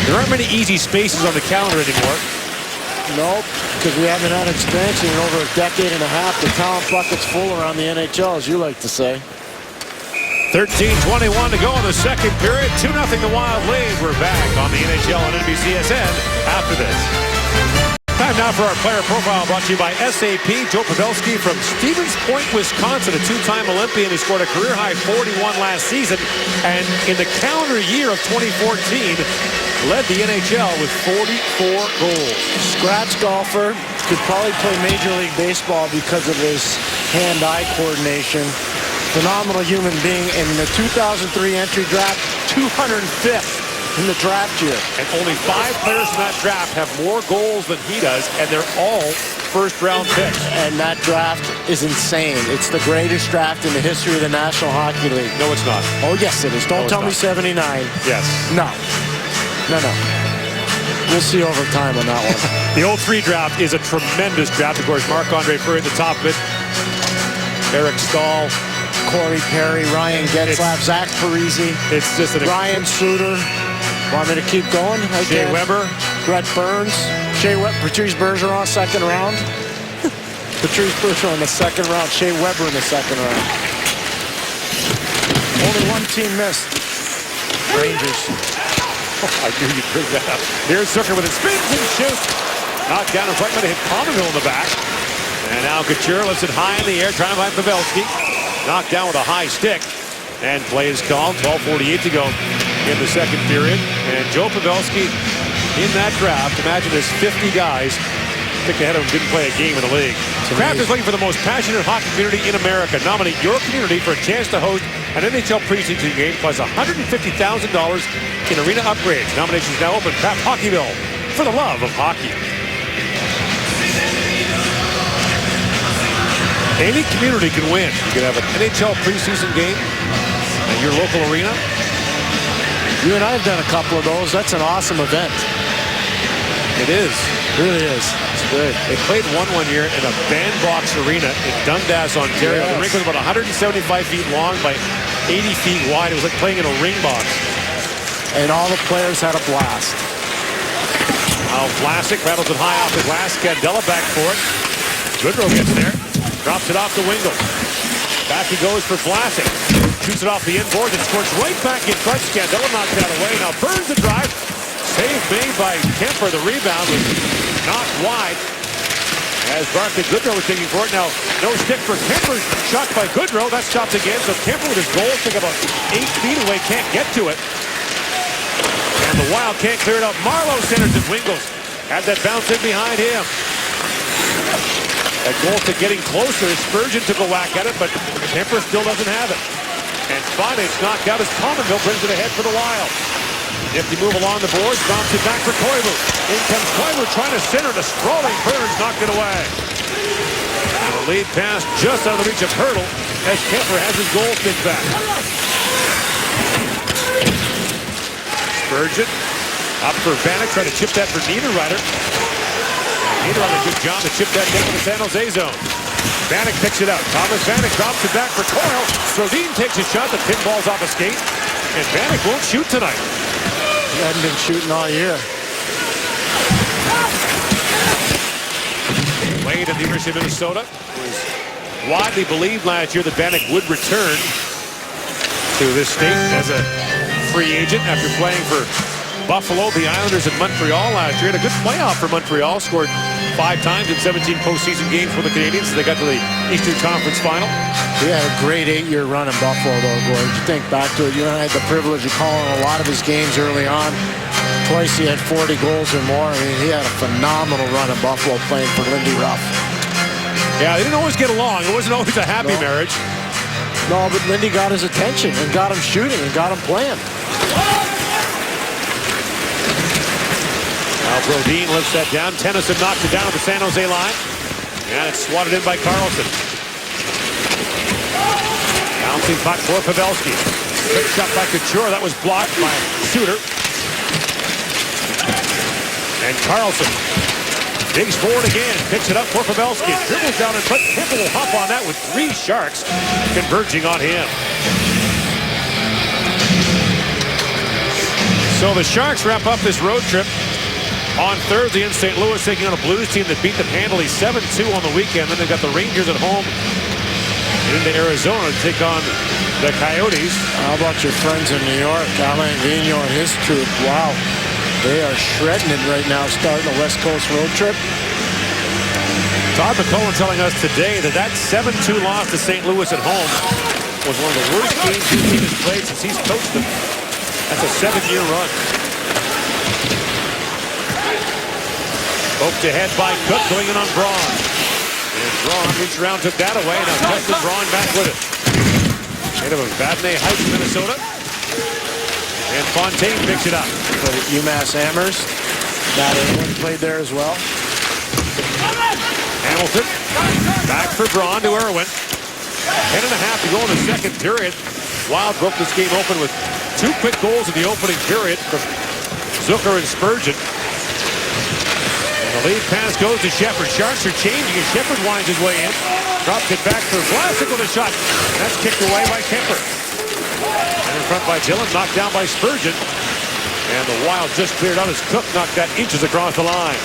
There aren't many easy spaces on the calendar anymore. Nope, because we haven't had expansion in over a decade and a half. The talent bucket's full around the NHL, as you like to say. 13:21 to go in the second period. 2-0 the Wild lead. We're back on the NHL and NBCSN after this. Time now for our player profile, brought to you by SAP. Joe Pavelski from Stevens Point, Wisconsin, a 2-time Olympian who scored a career-high 41 last season, and in the calendar year of 2014, led the NHL with 44 goals. Scratch golfer, could probably play Major League Baseball because of his hand-eye coordination. Phenomenal human being. In the 2003 entry draft, 205th. In the draft year. And only 5 players in that draft have more goals than he does, and they're all first-round picks. And that draft is insane. It's the greatest draft in the history of the National Hockey League. No, it's not. Oh, yes, it is. Don't tell me 79. Yes. No. No. We'll see over time on that one. The 03 draft is a tremendous draft. Of course, Marc-Andre Fleury at the top of it. Eric Stahl. Corey Perry, Ryan Getzlaf, Zach Parise. It's just an Ryan Suter. Want me to keep going? Shea Weber. Brett Burns. Patrice Bergeron, second round. Patrice Bergeron in the second round. Shea Weber in the second round. Only one team missed. Rangers. Oh, I knew you'd bring that up. Here's Zucker with it. Spins and shoots. Knocked down in front, but hit Palmerville in the back. And now Couture lifts it high in the air, trying to find Pavelski. Knocked down with a high stick. And play is called. 12:48 to go in the second period. And Joe Pavelski in that draft, imagine there's 50 guys picked ahead of him, didn't play a game in the league. Kraft is looking for the most passionate hockey community in America. Nominate your community for a chance to host An NHL preseason game plus $150,000 in arena upgrades. Nominations now open. Craft Hockeyville for the love of hockey. Any community can win. You can have an NHL preseason game at your local arena. You and I have done a couple of those. That's an awesome event. It is. It really is. It's good. They played one year in a bandbox arena in Dundas, Ontario. Yes. The rink was about 175 feet long by 80 feet wide. It was like playing in a ring box. And all the players had a blast. Now Vlasic rattles it high off the glass. Scandella back for it. Goodrow gets there. Drops it off to Wingle. Back he goes for Vlasic. Shoots it off the inboard and scores right back in front. Scandella knocks that away. Now Burns the drive. Save made by Kemper. The rebound was knocked wide as Barclay Goodrow was taking for it. Now no stick for Kemper. Shot by Goodrow. That stopped again. So Kemper with his goal stick about 8 feet away. Can't get to it. And the Wild can't clear it up. Marleau centers it. Wingles had that bounce in behind him. That goal to getting closer. Spurgeon took a whack at it, but Kemper still doesn't have it. And finally it's knocked out as Pominville brings it ahead for the Wild. Nifty move along the boards, bounce it back for Koivu. In comes Koivu trying to center to sprawling. Burns knocked it away. And the lead pass just out of the reach of Hurdle as Kemper has his goal kicked back. Spurgeon up for Vanek, trying to chip that for Niederreiter. Niederreiter, good job to chip that down to the San Jose zone. Vanek picks it up. Thomas Vanek drops it back for Coyle. Brodin takes a shot. The pinball's off a skate. And Vanek won't shoot tonight. He hadn't been shooting all year. Played at the University of Minnesota. It was widely believed last year that Vanek would return to this state as a free agent after playing for Buffalo, the Islanders, and Montreal last year. Had a good playoff for Montreal. Scored 5 times in 17 postseason games for the Canadiens. They got to the Eastern Conference Final. He had a great 8-year run in Buffalo, though, Gord. You think back to it, you and I had the privilege of calling a lot of his games early on. Twice he had 40 goals or more. I mean, he had a phenomenal run in Buffalo playing for Lindy Ruff. Yeah, they didn't always get along. It wasn't always a happy marriage. No, but Lindy got his attention and got him shooting and got him playing. Now Brodin lifts that down. Tennyson knocks it down at the San Jose line. And it's swatted in by Carlson. Bouncing puck for Pavelski. Quick shot by Couture. That was blocked by Suter. And Carlson digs forward again. Picks it up for Pavelski. Dribbles down and front. Kemper will hop on that with 3 Sharks converging on him. So the Sharks wrap up this road trip on Thursday in St. Louis, taking on a Blues team that beat them handily 7-2 on the weekend. Then they've got the Rangers at home into Arizona to take on the Coyotes. How about your friends in New York, Alain Vigneault and his troop? Wow, they are shredding it right now, starting a West Coast road trip. Todd McCullough telling us today that 7-2 loss to St. Louis at home was one of the worst games his team has played since he's coached them. That's a 7-year run. Poked ahead by Cook, going in on Braun. And Braun reached around, took that away. Now Justin Braun back with it. Made of Vadnais Heights, Minnesota. And Fontaine picks it up. But at UMass Amherst, Matt Irwin played there as well. Hamilton back for Braun to Irwin. 10.5 to go in the second period. Wild broke this game open with 2 quick goals in the opening period from Zucker and Spurgeon. And the lead pass goes to Shepherd. Sharks are changing as Shepherd winds his way in. Drops it back for Vlasic with a shot. And that's kicked away by Kemper. And in front by Dillon, knocked down by Spurgeon. And the Wild just cleared out as Cook knocked that inches across the line.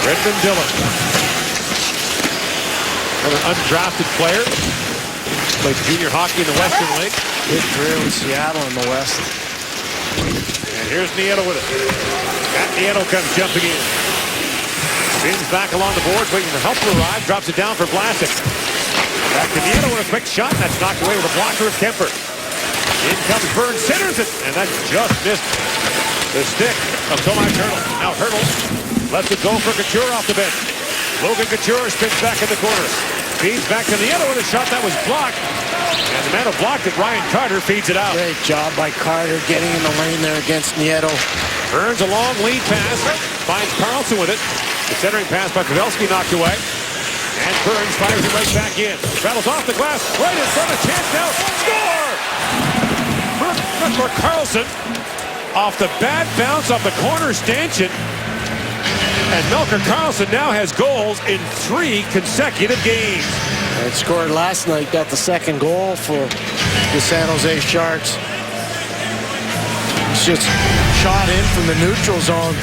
Redmond Dillon. Another undrafted player. Played junior hockey in the Western League. Good career with Seattle in the West. And here's Nieto with it. Matt Nieto comes jumping in. Spins back along the boards, waiting for help to arrive. Drops it down for Vlasic. Back to Nieto with a quick shot. And that's knocked away with a blocker of Kemper. In comes Burns, centers it. And that just missed the stick of Tomas Hurdle. Now Hurdle lets it go for Couture off the bench. Logan Couture spins back in the corner. Feeds back to Nieto with a shot that was blocked. And the man who blocked it, Ryan Carter, feeds it out. Great job by Carter getting in the lane there against Nieto. Burns a long lead pass. Finds Carlson with it. The centering pass by Pavelski knocked away. And Burns fires it right back in. Rattles off the glass. Right in front of chance now. Score! For Carlson. Off the bad bounce off the corner stanchion. And Melker Karlsson now has goals in 3 consecutive games. And scored last night, got the second goal for the San Jose Sharks. He's just shot in from the neutral zone.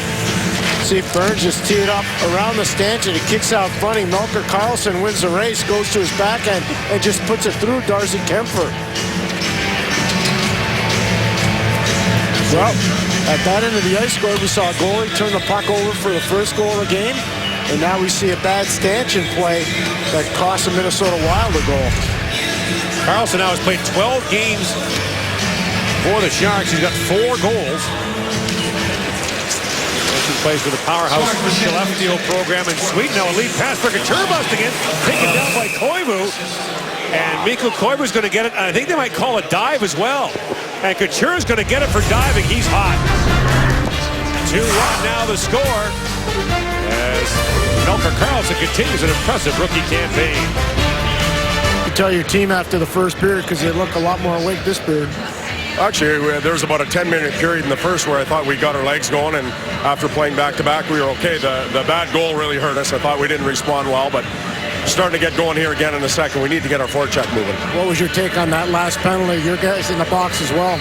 See if Burns just teed up around the stanchion. He kicks out funny. Melker Karlsson wins the race, goes to his backhand, and just puts it through Darcy Kemper. Well, at that end of the ice score, we saw a goalie turn the puck over for the first goal of the game. And now we see a bad stanchion play that cost the Minnesota Wild a goal. Karlsson now has played 12 games for the Sharks. He's got 4 goals. He plays for the powerhouse Skellefteå program in Sweden. Now a lead pass for Couture busting in. Taken down by Koivu. And Mikko Koivu's going to get it. I think they might call a dive as well. And Couture's going to get it for diving. He's hot. 2-1 now the score. As Melker Karlsson continues an impressive rookie campaign. You tell your team after the first period because they look a lot more awake this period. Actually, there was about a 10-minute period in the first where I thought we got our legs going, and after playing back-to-back, we were okay. The bad goal really hurt us. I thought we didn't respond well, but starting to get going here again in the second. We need to get our forecheck moving. What was your take on that last penalty? Your guys in the box as well.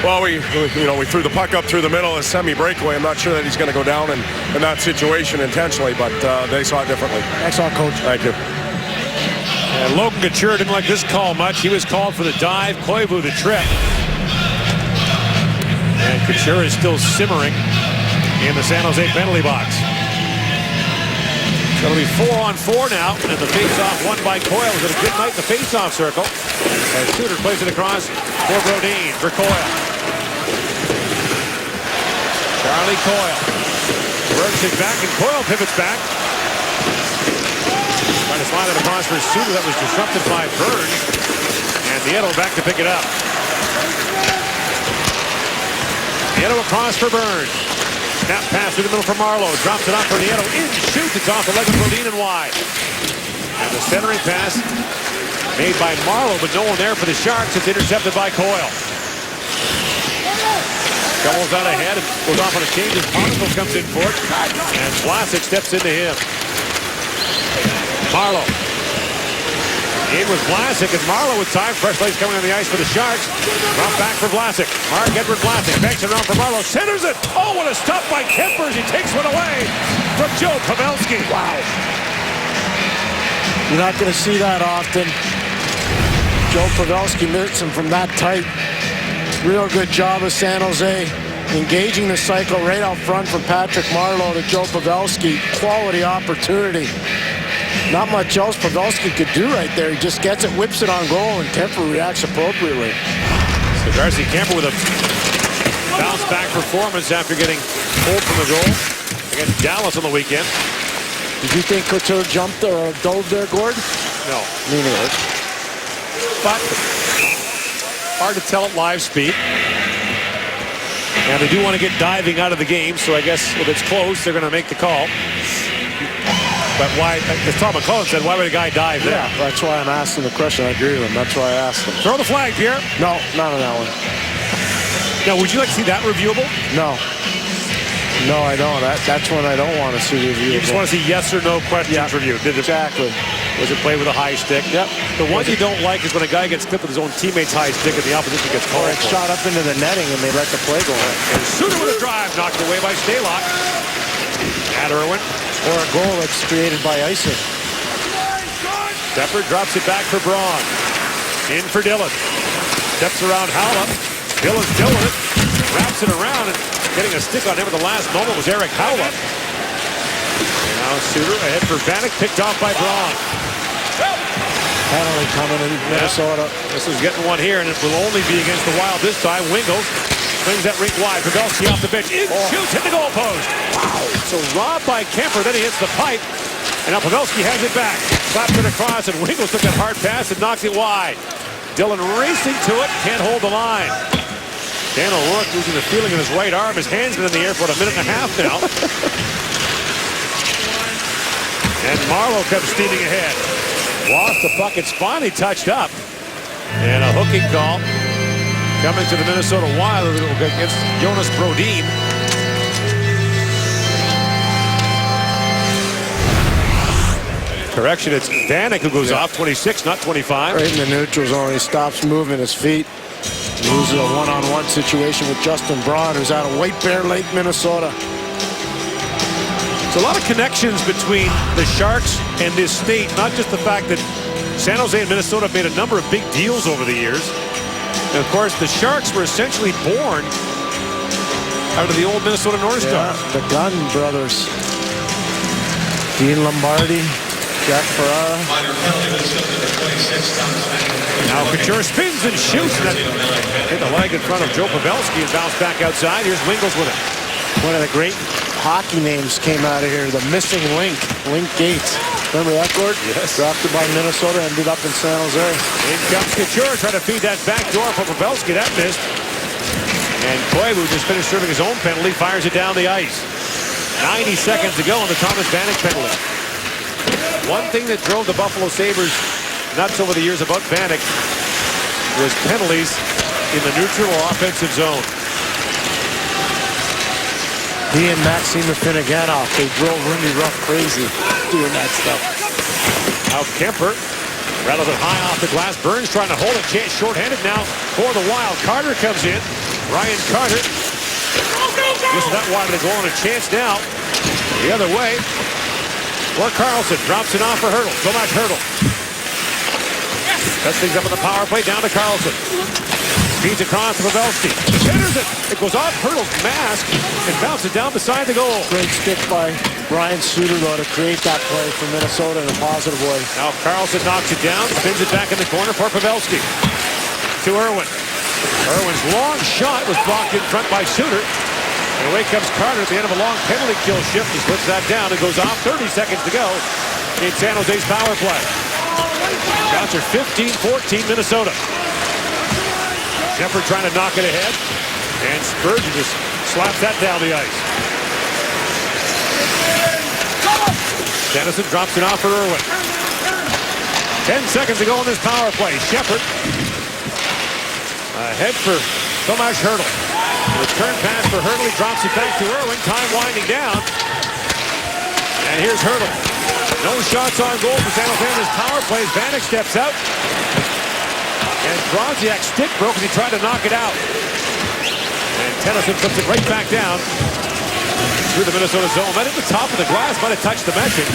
Well, we threw the puck up through the middle as semi-breakaway. I'm not sure that he's going to go down in that situation intentionally, but they saw it differently. Excellent, Coach. Thank you. And Logan Couture didn't like this call much. He was called for the dive, Koivu the trip. And Couture is still simmering in the San Jose penalty box. It'll be 4-on-4 now, and the face-off won by Coyle. It's a good night in the face-off circle. As Suter plays it across for Brodin, for Coyle. Charlie Coyle works it back, and Coyle pivots back. Trying to slide it across for Suter. That was disrupted by Burns. And Nieto back to pick it up. Nieto across for Burns. Snap pass through the middle for Marleau. Drops it off for Nieto. In shoots. It's off the leg of Brodin and wide. And the centering pass made by Marleau, but no one there for the Sharks. It's intercepted by Coyle. Doubles out ahead and goes off on a change as Ponto comes in for it. And Vlasic steps into him. Marleau. In with Vlasic, and Marleau with time. Fresh legs coming on the ice for the Sharks. Drop back for Vlasic. Mark-Edward Vlasic banks it around for Marleau. Centers it. Oh, what a stop by Kemper as he takes one away from Joe Pavelski. Wow. You're not going to see that often. Joe Pavelski hits him from that tight. Real good job of San Jose engaging the cycle right out front from Patrick Marleau to Joe Pavelski. Quality opportunity. Not much else Pavelski could do right there. He just gets it, whips it on goal, and Kemper reacts appropriately. So Darcy Kemper with a bounce-back performance after getting pulled from the goal against Dallas on the weekend. Did you think Couture jumped or dove there, Gord? No. Me neither. But hard to tell at live speed. And they do want to get diving out of the game, so I guess if it's close, they're going to make the call. But why, as Tom McClellan said, why would a guy dive there? Yeah, that's why I'm asking the question. I agree with him. That's why I asked him. Throw the flag, Pierre. No, not on that one. Now, would you like to see that reviewable? No. No, I don't. That's one I don't want to see reviewable. You just want to see yes or no questions reviewed. Exactly. Was it played with a high stick? Yep. The one you don't like is when a guy gets clipped with his own teammate's high stick and the opposition gets called. Or it's shot up into the netting and they let the play go on. And Suter with a drive, knocked away by Stalock. At Irwin. Or a goal that's created by icing. Shepard drops it back for Braun. In for Dillon. Steps around Haula. Dillon still with it. Wraps it around, and getting a stick on him at the last moment was Eric Haula. Now Suter ahead for Vanek, picked off by Braun. Penalty coming in Minnesota. This is getting one here, and it will only be against the Wild this time. Wingles swings that rink wide. Pavelski off the bench. In shoots, hit the goalpost. Wow. So robbed by Kemper, then he hits the pipe. And now Pavelski has it back. Slaps it across, and Wingels took that hard pass and knocked it wide. Dillon racing to it, can't hold the line. Dan O'Rourke losing the feeling in his right arm. His hand's been in the air for about a minute and a half now. And Marleau comes steaming ahead. Lost the puck. It's finally touched up. And a hooking call coming to the Minnesota Wild against Jonas Brodin. Correction, it's Vanek who goes off. 26, not 25. Right in the neutral zone. He stops moving his feet. Loses a one-on-one situation with Justin Braun, who's out of White Bear Lake, Minnesota. There's a lot of connections between the Sharks and this state. Not just the fact that San Jose and Minnesota have made a number of big deals over the years. And of course, the Sharks were essentially born out of the old Minnesota North Stars. The Gunn brothers. Dean Lombardi, Jack Ferrara. Now Couture spins and shoots. And hit the leg in front of Joe Pavelski and bounced back outside. Here's Wingels with it. One of the great hockey names came out of here. The Missing Link, Link Gates. Remember that, Gord? Yes. Drafted by Minnesota, ended up in San Jose. In comes Couture, trying to feed that back door for Pavelski. That missed. And Koivu just finished serving his own penalty, fires it down the ice. 90 seconds to go on the Thomas Vanek penalty. One thing that drove the Buffalo Sabres nuts over the years about Vanek was penalties in the neutral or offensive zone. He and Maxim Afinogenov, they drove Lindy Ruff crazy doing that stuff. Now Kemper rattles it high off the glass. Burns trying to hold it. Chance shorthanded now for the Wild. Carter comes in. Ryan Carter. Just that wide of the goal and a chance now the other way. For Carlson, drops it off for Hurdle. Tomas Hurdle. Sets things up on the power play, down to Carlson. Feeds across to Pavelski. Centers it. It goes off Hurdle's mask and bounces down beside the goal. Great stick by Brian Suter, though, to create that play for Minnesota in a positive way. Now Carlson knocks it down, spins it back in the corner for Pavelski. To Irwin. Irwin's long shot was blocked in front by Suter. And away comes Carter at the end of a long penalty kill shift. He slips that down and goes off. 30 seconds to go in San Jose's power play. Shots are 15-14 Minnesota. Shepard trying to knock it ahead. And Spurgeon just slaps that down the ice. Dennison drops it off for Irwin. 10 seconds to go in this power play. Shepard ahead for Tomas Hurdle. Return pass for Hurdle. He drops it back to Irwin. Time winding down. And here's Hurdle. No shots on goal for San Jose in this power play. Vanek steps out. And Brodziak's stick broke as he tried to knock it out. And Tennyson puts it right back down through the Minnesota zone. Right at the top of the glass. Might have touched the meshing.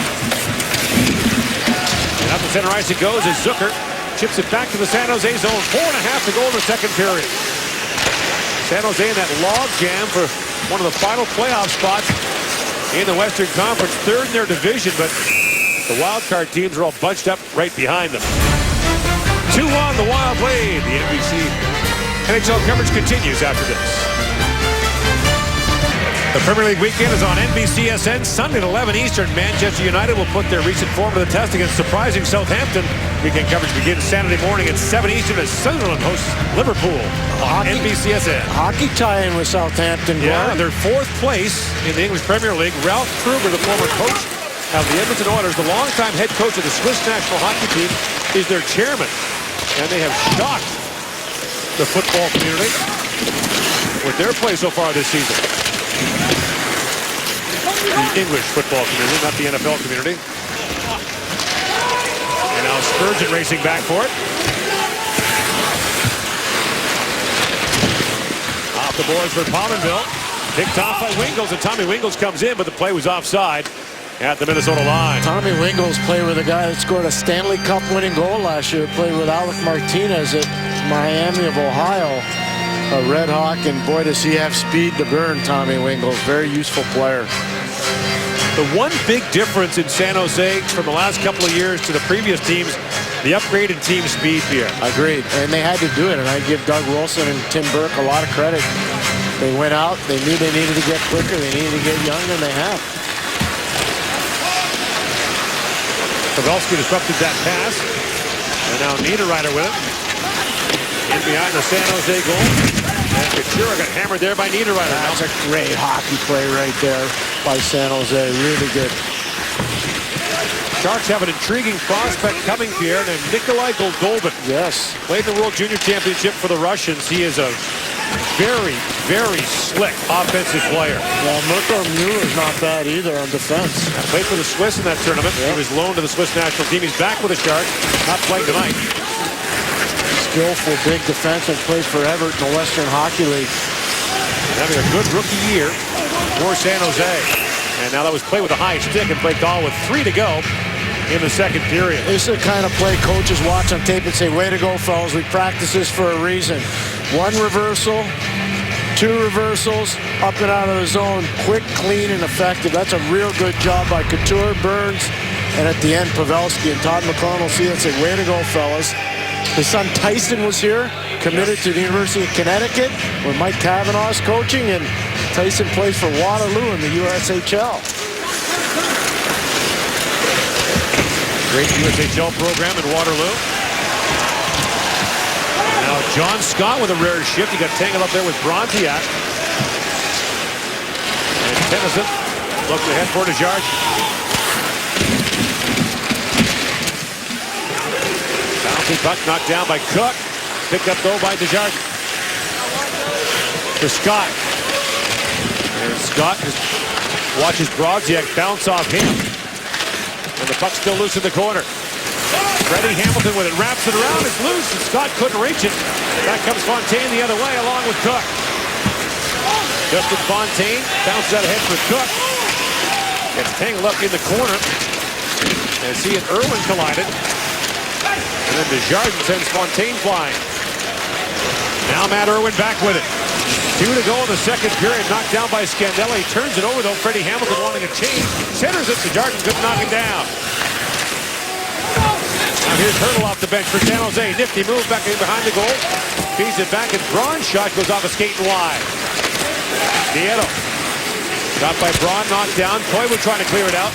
And up the center ice it goes as Zucker chips it back to the San Jose zone. 4.5 to go in the second period. San Jose in that log jam for one of the final playoff spots in the Western Conference. Third in their division, but the wild card teams are all bunched up right behind them. 2-1, the Wild lead. The NBC NHL coverage continues after this. The Premier League weekend is on NBCSN Sunday at 11 Eastern. Manchester United will put their recent form to the test against surprising Southampton. Weekend coverage begins Saturday morning at 7 Eastern as Sunderland hosts Liverpool on NBCSN. Hockey tie-in with Southampton. Yeah, they're fourth place in the English Premier League. Ralph Kruger, the former coach of the Edmonton Oilers, the longtime head coach of the Swiss national hockey team, is their chairman. And they have shocked the football community with their play so far this season. The English football community, not the NFL community. And now Spurgeon racing back for it. Off the boards for Pominville. Picked off by Wingels, and Tommy Wingels comes in, but the play was offside at the Minnesota line. Tommy Wingels played with a guy that scored a Stanley Cup winning goal last year. Played with Alec Martinez at Miami of Ohio. A Red Hawk, and boy, does he have speed to burn, Tommy Wingels. Very useful player. The one big difference in San Jose from the last couple of years to the previous teams, the upgraded team speed here. Agreed, and they had to do it, and I give Doug Wilson and Tim Burke a lot of credit. They went out, they knew they needed to get quicker, they needed to get younger, and they have. Pavelski disrupted that pass. And now Niederreiter with it. In behind the San Jose goal. And Couture got hammered there by Niederreiter. That's a great hockey play right there by San Jose. Really good. Sharks have an intriguing prospect coming here named Nikolai Goldobin. Yes. Played the World Junior Championship for the Russians. He is a very, very slick offensive player. Well, Mirko Mueller's not bad either on defense. Played for the Swiss in that tournament. Yep. He was loaned to the Swiss national team. He's back with the Sharks. Not playing tonight. Skillful, big defenseman, plays for Everett in the Western Hockey League. Having a good rookie year for San Jose. And now that was played with a high stick and play call with 3 to go in the second period. This is the kind of play coaches watch on tape and say, way to go, fellas. We practice this for a reason. 1 reversal, 2 reversals, up and out of the zone. Quick, clean, and effective. That's a real good job by Couture, Burns, and at the end, Pavelski. And Todd McConnell see it and say, way to go, fellas. His son Tyson was here, committed to the University of Connecticut, where Mike Kavanaugh's coaching, and Tyson plays for Waterloo in the USHL. Great USHL program in Waterloo. And now John Scott with a rare shift. He got tangled up there with Bronziak. And Tennyson looks ahead for Desjardins. Bouncing puck knocked down by Cook. Picked up though by Desjardins. To Scott. And Scott just watches Bronziak bounce off him. And the puck's still loose in the corner. Freddie Hamilton with it, wraps it around, it's loose, and Scott couldn't reach it. Back comes Fontaine the other way, along with Cook. Justin Fontaine bounces out ahead for Cook. Gets tangled up in the corner. As he and Irwin collided. And then Desjardins sends Fontaine flying. Now Matt Irwin back with it. 2 to go in the second period, knocked down by Scandella. He turns it over, though. Freddie Hamilton wanting a change. Centers it. Desjardins couldn't knock him down. Now here's Hurdle off the bench for San Jose. Nifty move back in behind the goal. Feeds it back, and Braun's shot goes off a skating wide. Nieto. Shot by Braun, knocked down. Koivu trying to clear it out.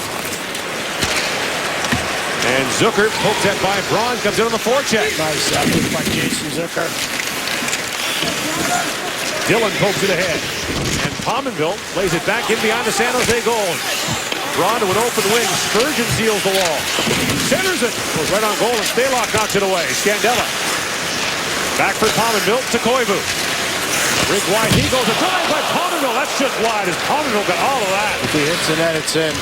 And Zucker pokes that by Braun, comes in on the forecheck. Nice effort by Jason Zucker. Dillon pokes it ahead. And Pominville plays it back in behind the San Jose goal. Braun to an open wing. Spurgeon seals the wall. Centers it. Goes right on goal, and Stalock knocks it away. Scandella. Back for Pominville to Koivu. Rick wide. He goes a drive by Pominville. That's just wide as Pominville got all of that. If he hits the net, it's in.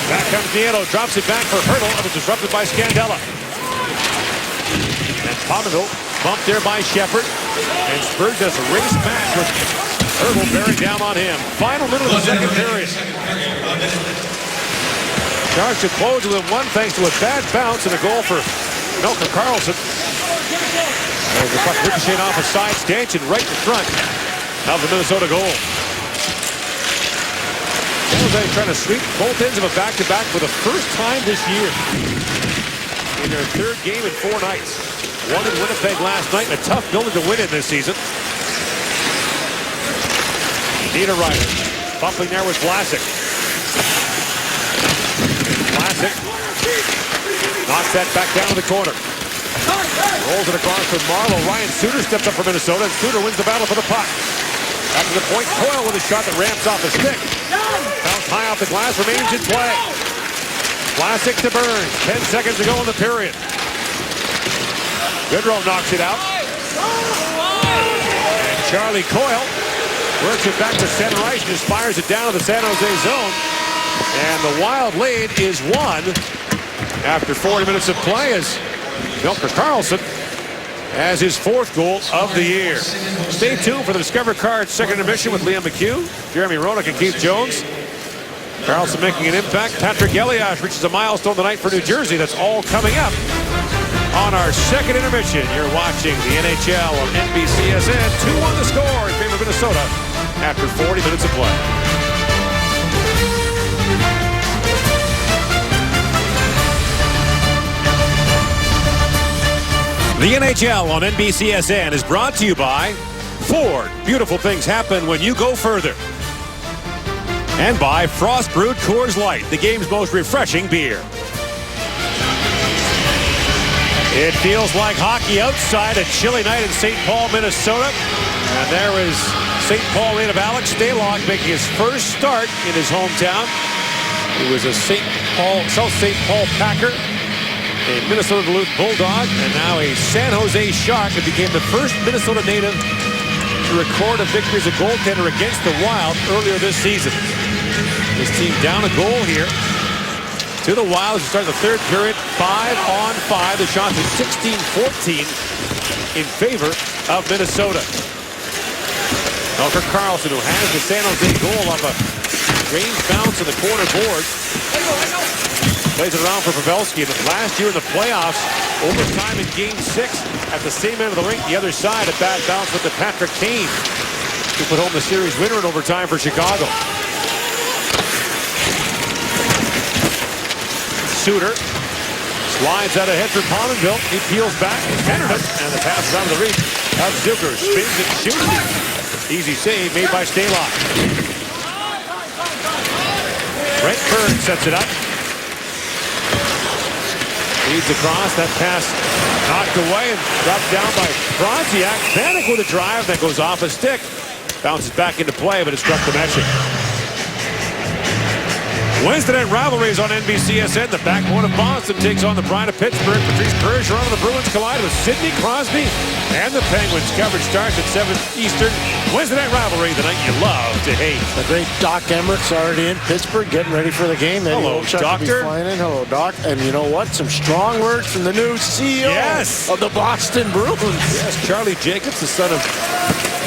Back comes Nieto. Drops it back for Hurdle. It was disrupted by Scandella. And Pominville bumped there by Shepard. And Spurgeon does a race match with Hurdle bearing down on him. Final minute of the second period. Sharks to close within 1 thanks to a bad bounce and a goal for Melker Karlsson. As the puck ricocheted off a side stanchion right in front of the Minnesota goal. San Jose trying to sweep both ends of a back-to-back for the first time this year. In their 3rd game in 4 nights. Won in Winnipeg last night, and a tough building to win in this season. Niederreiter bumping there with Vlasic. Vlasic knocks that back down to the corner. Rolls it across for Marlowe. Ryan Suter steps up for Minnesota, and Suter wins the battle for the puck. Up to the point, Coyle with a shot that ramps off a stick. Bounced high off the glass, remains in play. Vlasic to Burns. 10 seconds to go in the period. Goodrow knocks it out. And Charlie Coyle works it back to center ice and just fires it down to the San Jose zone. And the Wild lead is won after 40 minutes of play as Melker Karlsson has his 4th goal of the year. Stay tuned for the Discover Cards second intermission with Liam McHugh, Jeremy Roenick, and Keith Jones. Karlsson making an impact. Patrick Elias reaches a milestone tonight for New Jersey. That's all coming up on our second intermission. You're watching the NHL on NBCSN. 2-1 the score in favor of Minnesota after 40 minutes of play. The NHL on NBCSN is brought to you by Ford. Beautiful things happen when you go further. And by Frost Brewed Coors Light, the game's most refreshing beer. It feels like hockey outside a chilly night in St. Paul, Minnesota. And there is St. Paul native Alex Stalock making his first start in his hometown. He was a South St. Paul Packer, a Minnesota Duluth Bulldog, and now a San Jose Shark, and became the first Minnesota native to record a victory as a goaltender against the Wild earlier this season. This team down a goal here to the Wild as we start the third period, 5-on-5. The shots are 16-14 in favor of Minnesota. Melker Karlsson, who has the San Jose goal off a range bounce in the corner boards, plays it around for Pavelski. And last year in the playoffs, overtime in Game 6 at the same end of the rink, the other side, a bad bounce with the Patrick Kane, who put home the series winner in overtime for Chicago. Suter slides out ahead for Pominville. He peels back, entered it, and the pass is out of the reach of Zucker. Spins and shoots it. Easy save made by Stalock. Brent Burns sets it up. Leads across. That pass knocked away and dropped down by Proziak. Vanek with a drive that goes off a stick. Bounces back into play, but it struck the meshing. Wednesday night rivalries on NBCSN. The backbone of Boston takes on the Pride of Pittsburgh. Patrice Bergeron of the Bruins collide with Sidney Crosby and the Penguins. Coverage starts at 7 Eastern. Wednesday night rivalry, the night you love to hate. The great Doc Emmerich already in Pittsburgh, getting ready for the game. Hello, Doctor. Hello, Doc. And you know what? Some strong words from the new CEO of the Boston Bruins. Yes, Charlie Jacobs, the son of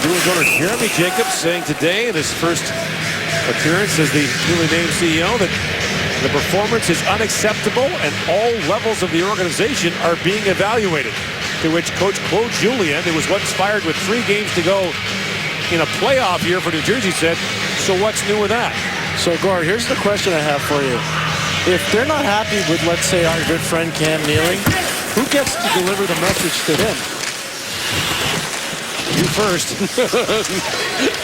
Bruins owner Jeremy Jacobs, saying today in his first appearance as the newly named CEO that the performance is unacceptable and all levels of the organization are being evaluated. To which Coach Claude Julien, who was once fired with 3 games to go in a playoff year for New Jersey, said, so what's new with that? So, Gord, here's the question I have for you. If they're not happy with, let's say, our good friend Cam Neely, who gets to deliver the message to him? You first.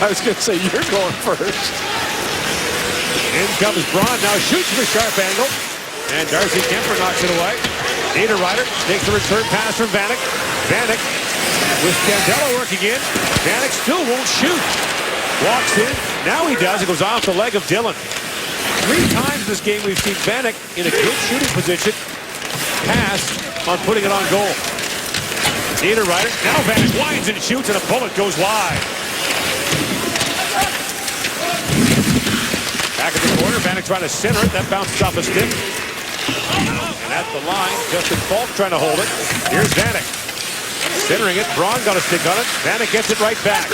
I was going to say, you're going first. In comes Braun, now shoots from a sharp angle. And Darcy Kemper knocks it away. Niederreiter takes the return pass from Vanek. Vanek with Scandella working in. Vanek still won't shoot. Walks in. Now he does. It goes off the leg of Dillon. 3 times this game we've seen Vanek in a good shooting position. Pass on putting it on goal. Niederreiter. Now Vanek winds and shoots, and a bullet goes wide. Back at the corner, Vanek trying to center it. That bounces off a stick. And at the line, Justin Falk trying to hold it. Here's Vanek. Centering it. Braun got a stick on it. Vanek gets it right back.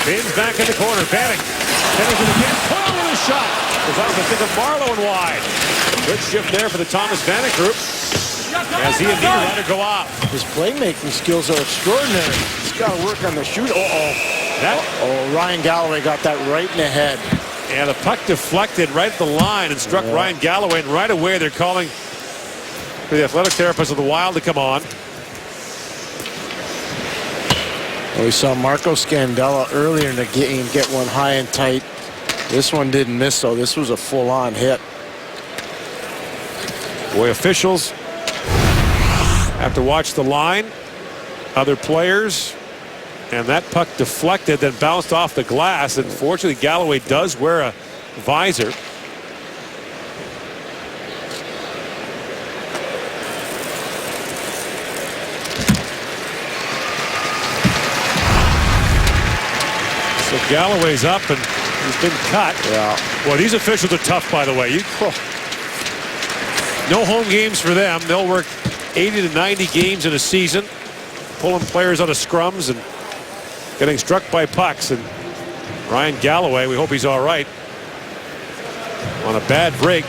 Spins back in the corner. Vanek centers it again. Pull with a shot. Goes off the stick of Marlowe and wide. Good shift there for the Thomas Vanek group as he and Niederreiter go off. His playmaking skills are extraordinary. He's got to work on the shoot. Ryan Galloway got that right in the head. And the puck deflected right at the line and struck Ryan Galloway. And right away they're calling for the athletic therapist of the Wild to come on. We saw Marco Scandella earlier in the game get one high and tight. This one didn't miss, though. This was a full-on hit. Boy, officials have to watch the line. Other players. And that puck deflected, then bounced off the glass. And fortunately, Galloway does wear a visor. So Galloway's up and he's been cut. Yeah. Well, these officials are tough, by the way. No home games for them. They'll work 80 to 90 games in a season, pulling players out of scrums and getting struck by pucks. And Ryan Galloway, we hope he's all right, on a bad break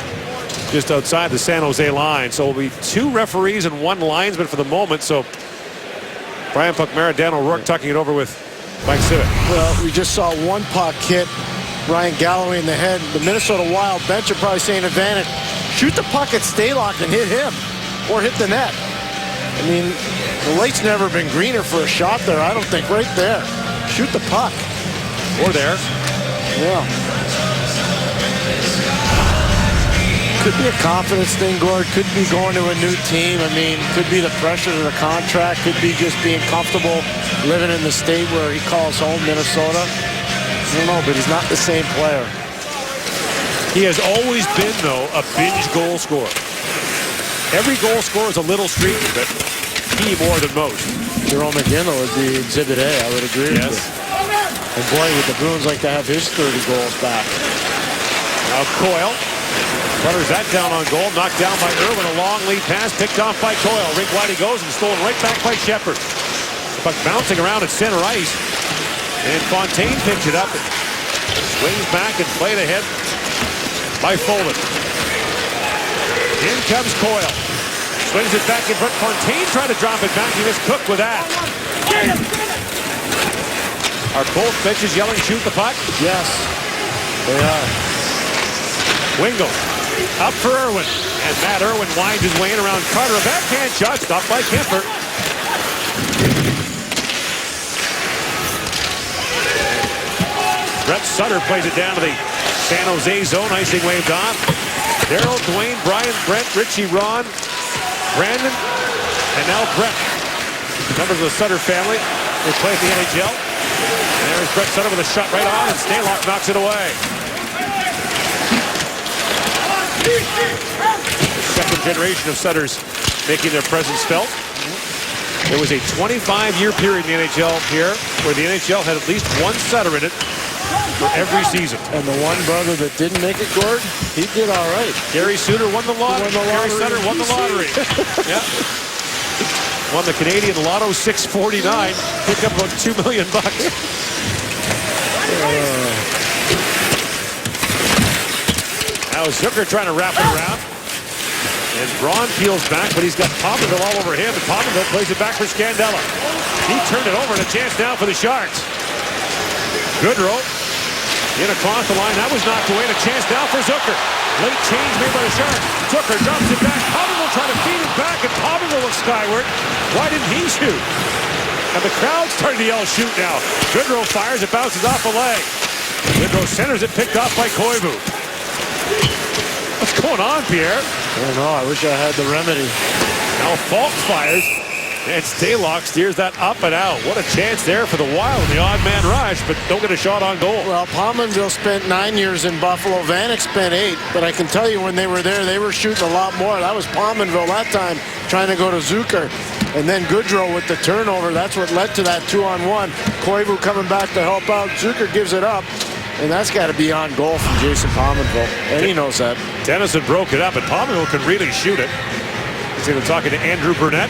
just outside the San Jose line. So it'll be 2 referees and 1 linesman for the moment. So Brian Puckmara, Dan O'Rourke tucking it over with Mike Civic. Well, we just saw 1 puck hit Ryan Galloway in the head. The Minnesota Wild bench are probably saying advantage. Shoot the puck at Stalock and hit him, or hit the net. I mean, the light's never been greener for a shot there, I don't think. Right there. Shoot the puck. Or there. Yeah. Could be a confidence thing, Gord. Could be going to a new team. I mean, could be the pressure of the contract. Could be just being comfortable living in the state where he calls home, Minnesota. I don't know, but he's not the same player. He has always been, though, a binge goal scorer. Every goal scorer is a little streaky, but he more than most. Jerome McGinley would be exhibit A, I would agree with you. And boy, would the Bruins like to have his 30 goals back. Now Coyle flutters that down on goal, knocked down by Irwin. A long lead pass picked off by Coyle. Rink wide he goes and stolen right back by Shepherd. But bouncing around at center ice. And Fontaine picks it up and swings back and played ahead by Folin. In comes Coyle. Swings it back in front. Fontaine tried to drop it back. He missed Cook with that. Are both benches yelling, shoot the puck? Yes, they are. Wingle up for Irwin. And Matt Irwin winds his way in around Carter. A backhand shot stopped by Kemper. Brett Sutter plays it down to the San Jose zone. Icing waved off. Darryl, Dwayne, Brian, Brent, Richie, Ron, Brandon, and now Brett. Members of the Sutter family. They play at the NHL. And there's Brett Sutter with a shot right on, and Stalock knocks it away. Second generation of Sutters making their presence felt. There was a 25-year period in the NHL here where the NHL had at least one Sutter in it for every season. And the one brother that didn't make it, Gord, he did all right. Gary Suter won the lottery. Gary Sutter won the lottery. Yeah. Won the Canadian Lotto 649. Picked up about $2 million. Now Zucker trying to wrap it around. And Braun peels back, but he's got Pominville all over him. And Pominville plays it back for Scandella. He turned it over, and a chance now for the Sharks. Goodrow in across the line. That was knocked away, and a chance now for Zucker. Late change made by the Sharks. Zucker drops it back. Pominville trying to feed it back, and Pominville looks skyward. Why didn't he shoot? And the crowd's starting to yell shoot now. Goodrow fires, it bounces off a leg. Goodrow centers it, picked off by Koivu. What's going on, Pierre? I don't know. I wish I had the remedy. Now Falk fires, and Stalock steers that up and out. What a chance there for the Wild in the odd man rush, but don't get a shot on goal. Well, Pominville spent 9 years in Buffalo. Vanek spent 8. But I can tell you when they were there, they were shooting a lot more. That was Pominville that time trying to go to Zucker. And then Goodrow with the turnover. That's what led to that 2-on-1. Koivu coming back to help out. Zucker gives it up. And that's got to be on goal from Jason Pominville. And he knows that. Dennison broke it up, and Pominville can really shoot it. He's going to talking to Andrew Burnett,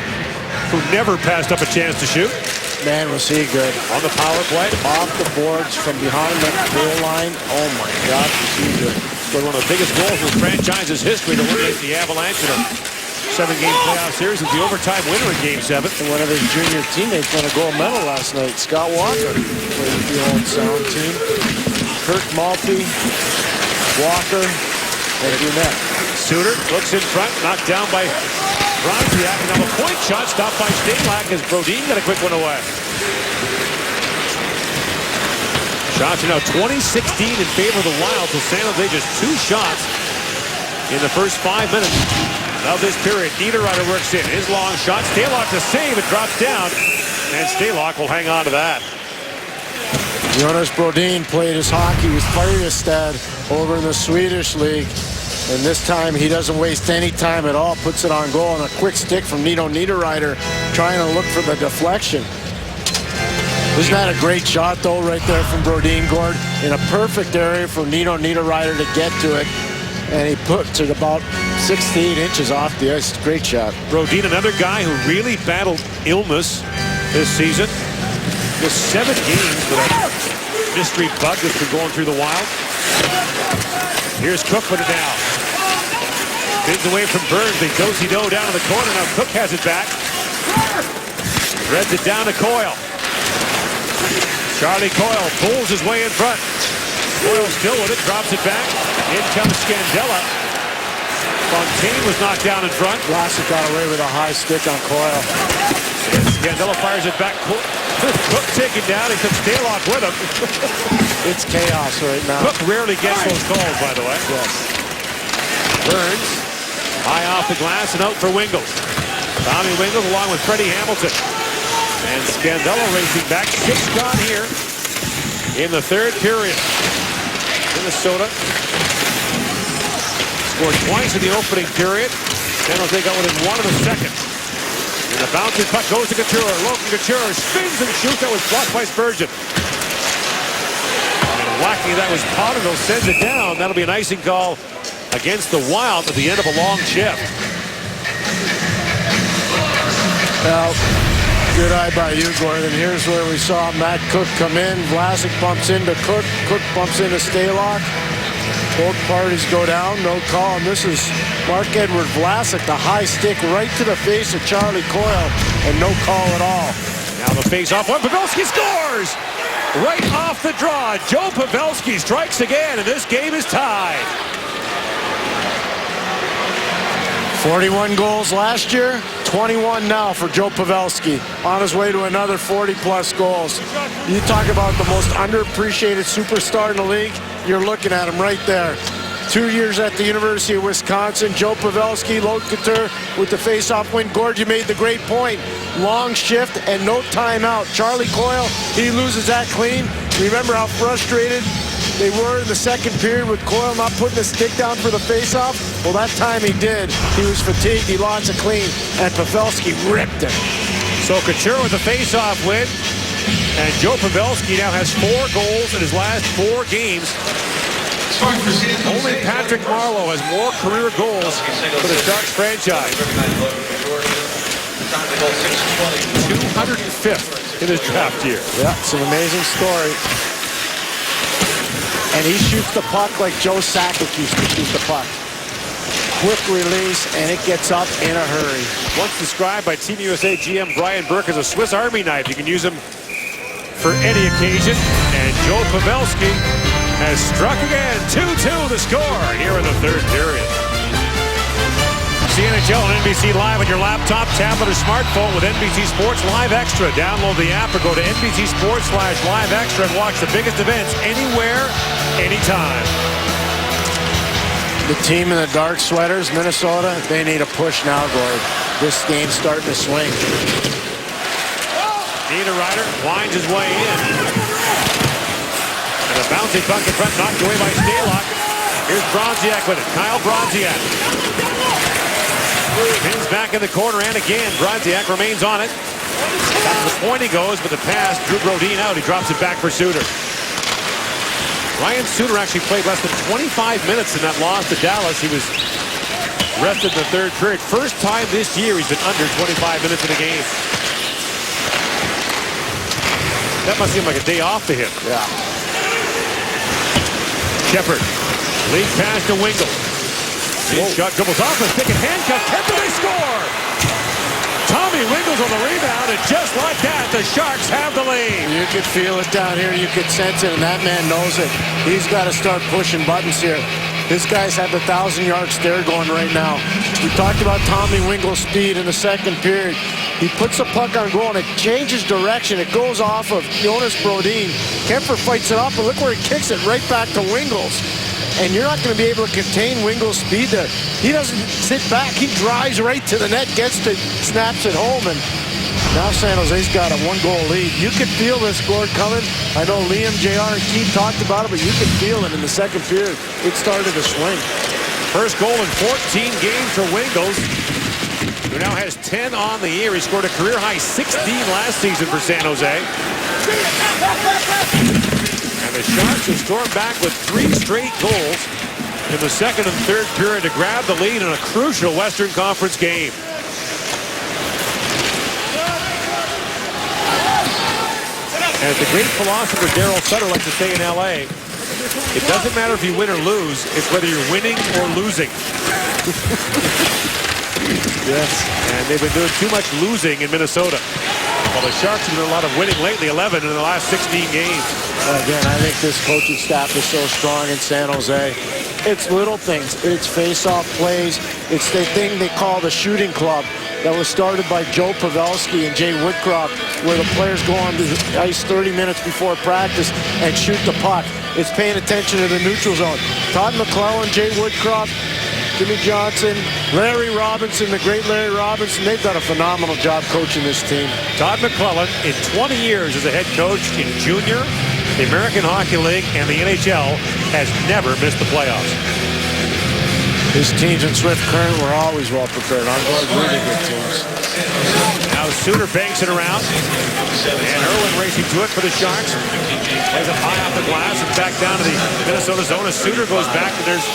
who never passed up a chance to shoot. Man, was he good. On the power play. Off the boards from behind the goal line. Oh, my God, was he good. Scored one of the biggest goals in the franchise's history to eliminate the Avalanche in a 7-game playoff series with the overtime winner in Game 7. And one of his junior teammates won a gold medal last night, Scott Walker, played the old Sound team. Kirk Maltby, Walker, and Burnett. Suter looks in front, knocked down by Bronziak. Now a point shot stopped by Stalock as Brodin got a quick one away. Shots are now 20-16 in favor of the Wild. So San Jose just 2 shots in the first 5 minutes of this period. Niederreiter works in. His long shot. Stalock to save. It drops down. And Stalock will hang on to that. Jonas Brodin played his hockey with Färjestad over in the Swedish league. And this time he doesn't waste any time at all. Puts it on goal, and a quick stick from Nino Niederreiter trying to look for the deflection. Isn't that a great shot, though, right there from Brodin, Gord? In a perfect area for Nino Niederreiter to get to it. And he puts it about 6 to 8 inches off the ice. Great shot. Brodin, another guy who really battled illness this season. Just 7 games with a mystery bug that's been going through the Wild. Here's Cook with it now. Spins away from Burns. They do-si-do down in the corner. Now Cook has it back. Threads it down to Coyle. Charlie Coyle pulls his way in front. Coyle still with it. Drops it back. In comes Scandella. Fontaine was knocked down in front. Vlasic got away with a high stick on Coyle. And Scandella fires it back. Cook taken down. He took Stalock with him. It's chaos right now. Cook rarely gets those calls, by the way. Yes. Burns, high off the glass and out for Wingles. Tommy Wingles along with Freddie Hamilton. And Scandella racing back. 6 gone here in the third period. Minnesota scored twice in the opening period. San Jose got within 1 in the second. And the bouncing puck goes to Couture. Logan Couture spins and shoots. That was blocked by Spurgeon. And lucky that was Potterville sends it down. That'll be an icing call against the Wild at the end of a long shift. Well, good eye by you, Gordon. Here's where we saw Matt Cook come in. Vlasic bumps into Cook. Cook bumps into Stalock. Both parties go down. No call. And this is Marc-Edouard Vlasic, the high stick right to the face of Charlie Coyle, and no call at all. Now the face-off one. Pavelski scores! Right off the draw. Joe Pavelski strikes again, and this game is tied. 41 goals last year, 21 now for Joe Pavelski. On his way to another 40-plus goals. You talk about the most underappreciated superstar in the league, you're looking at him right there. 2 years at the University of Wisconsin. Joe Pavelski, Logan Couture with the face-off win. Gord, you made the great point. Long shift and no timeout. Charlie Coyle, he loses that clean. Remember how frustrated they were in the second period with Coyle not putting the stick down for the face-off? Well, that time he did. He was fatigued. He lost a clean, and Pavelski ripped it. So Couture with the face-off win. And Joe Pavelski now has 4 goals in his last 4 games. Only Patrick Marleau has more career goals for the Sharks franchise. 205th in his draft year. Yeah, it's an amazing story. And he shoots the puck like Joe Sakic used to shoot the puck. Quick release, and it gets up in a hurry. Once described by Team USA GM Brian Burke as a Swiss Army knife. You can use him for any occasion. And Joe Pavelski has struck again. 2-2 the score here in the third period. See NHL on NBC Live on your laptop, tablet, or smartphone with NBC Sports Live Extra. Download the app or go to NBC Sports/Live Extra and watch the biggest events anywhere, anytime. The team in the dark sweaters, Minnesota, they need a push now, Gord. This game's starting to swing. Niederreiter winds his way in. And a bouncing puck in front, knocked away by Stalock. Here's Bronziak with it. Kyle Bronziak. Pins back in the corner, and again, Bronziak remains on it. That's the point he goes, but the pass drew Brodin out. He drops it back for Suter. Ryan Suter actually played less than 25 minutes in that loss to Dallas. He was rested in the third period. First time this year he's been under 25 minutes in a game. That must seem like a day off to him. Yeah. Shepard. Lead pass to Wingle. His shot dribbles off and stick and handcuff. Kemper, they score! Tommy Wingles on the rebound, and just like that, the Sharks have the lead. You could feel it down here. You could sense it, and that man knows it. He's got to start pushing buttons here. This guy's had the 1,000-yard stare going right now. We talked about Tommy Wingles' speed in the second period. He puts the puck on goal, and it changes direction. It goes off of Jonas Brodin. Kemper fights it off, but look where he kicks it right back to Wingles. And you're not going to be able to contain Wingles' speed there. He doesn't sit back. He drives right to the net, gets to, snaps it home, and now San Jose's got a 1-goal lead. You could feel this score coming. I know Liam, JR, and Keith talked about it, but you could feel it in the second period. It started to swing. First goal in 14 games for Wingles, who now has 10 on the year. He scored a career-high 16 last season for San Jose. And the Sharks have stormed back with 3 straight goals in the second and third period to grab the lead in a crucial Western Conference game. As the great philosopher Daryl Sutter likes to say in L.A., it doesn't matter if you win or lose, it's whether you're winning or losing. Yes. And they've been doing too much losing in Minnesota. Well, the Sharks have done a lot of winning lately, 11 in the last 16 games. Again, I think this coaching staff is so strong in San Jose. It's little things. It's face-off plays. It's the thing they call the shooting club that was started by Joe Pavelski and Jay Woodcroft, where the players go on the ice 30 minutes before practice and shoot the puck. It's paying attention to the neutral zone. Todd McClellan, Jay Woodcroft, Jimmy Johnson, Larry Robinson, the great Larry Robinson, they've done a phenomenal job coaching this team. Todd McClellan, in 20 years as a head coach in junior, the American Hockey League, and the NHL, has never missed the playoffs. His teams in Swift Current were always well prepared. I'm going really good teams. Now Suter banks it around. And Irwin racing to it for the Sharks. Plays it high off the glass and back down to the Minnesota zone as Suter goes back, and there's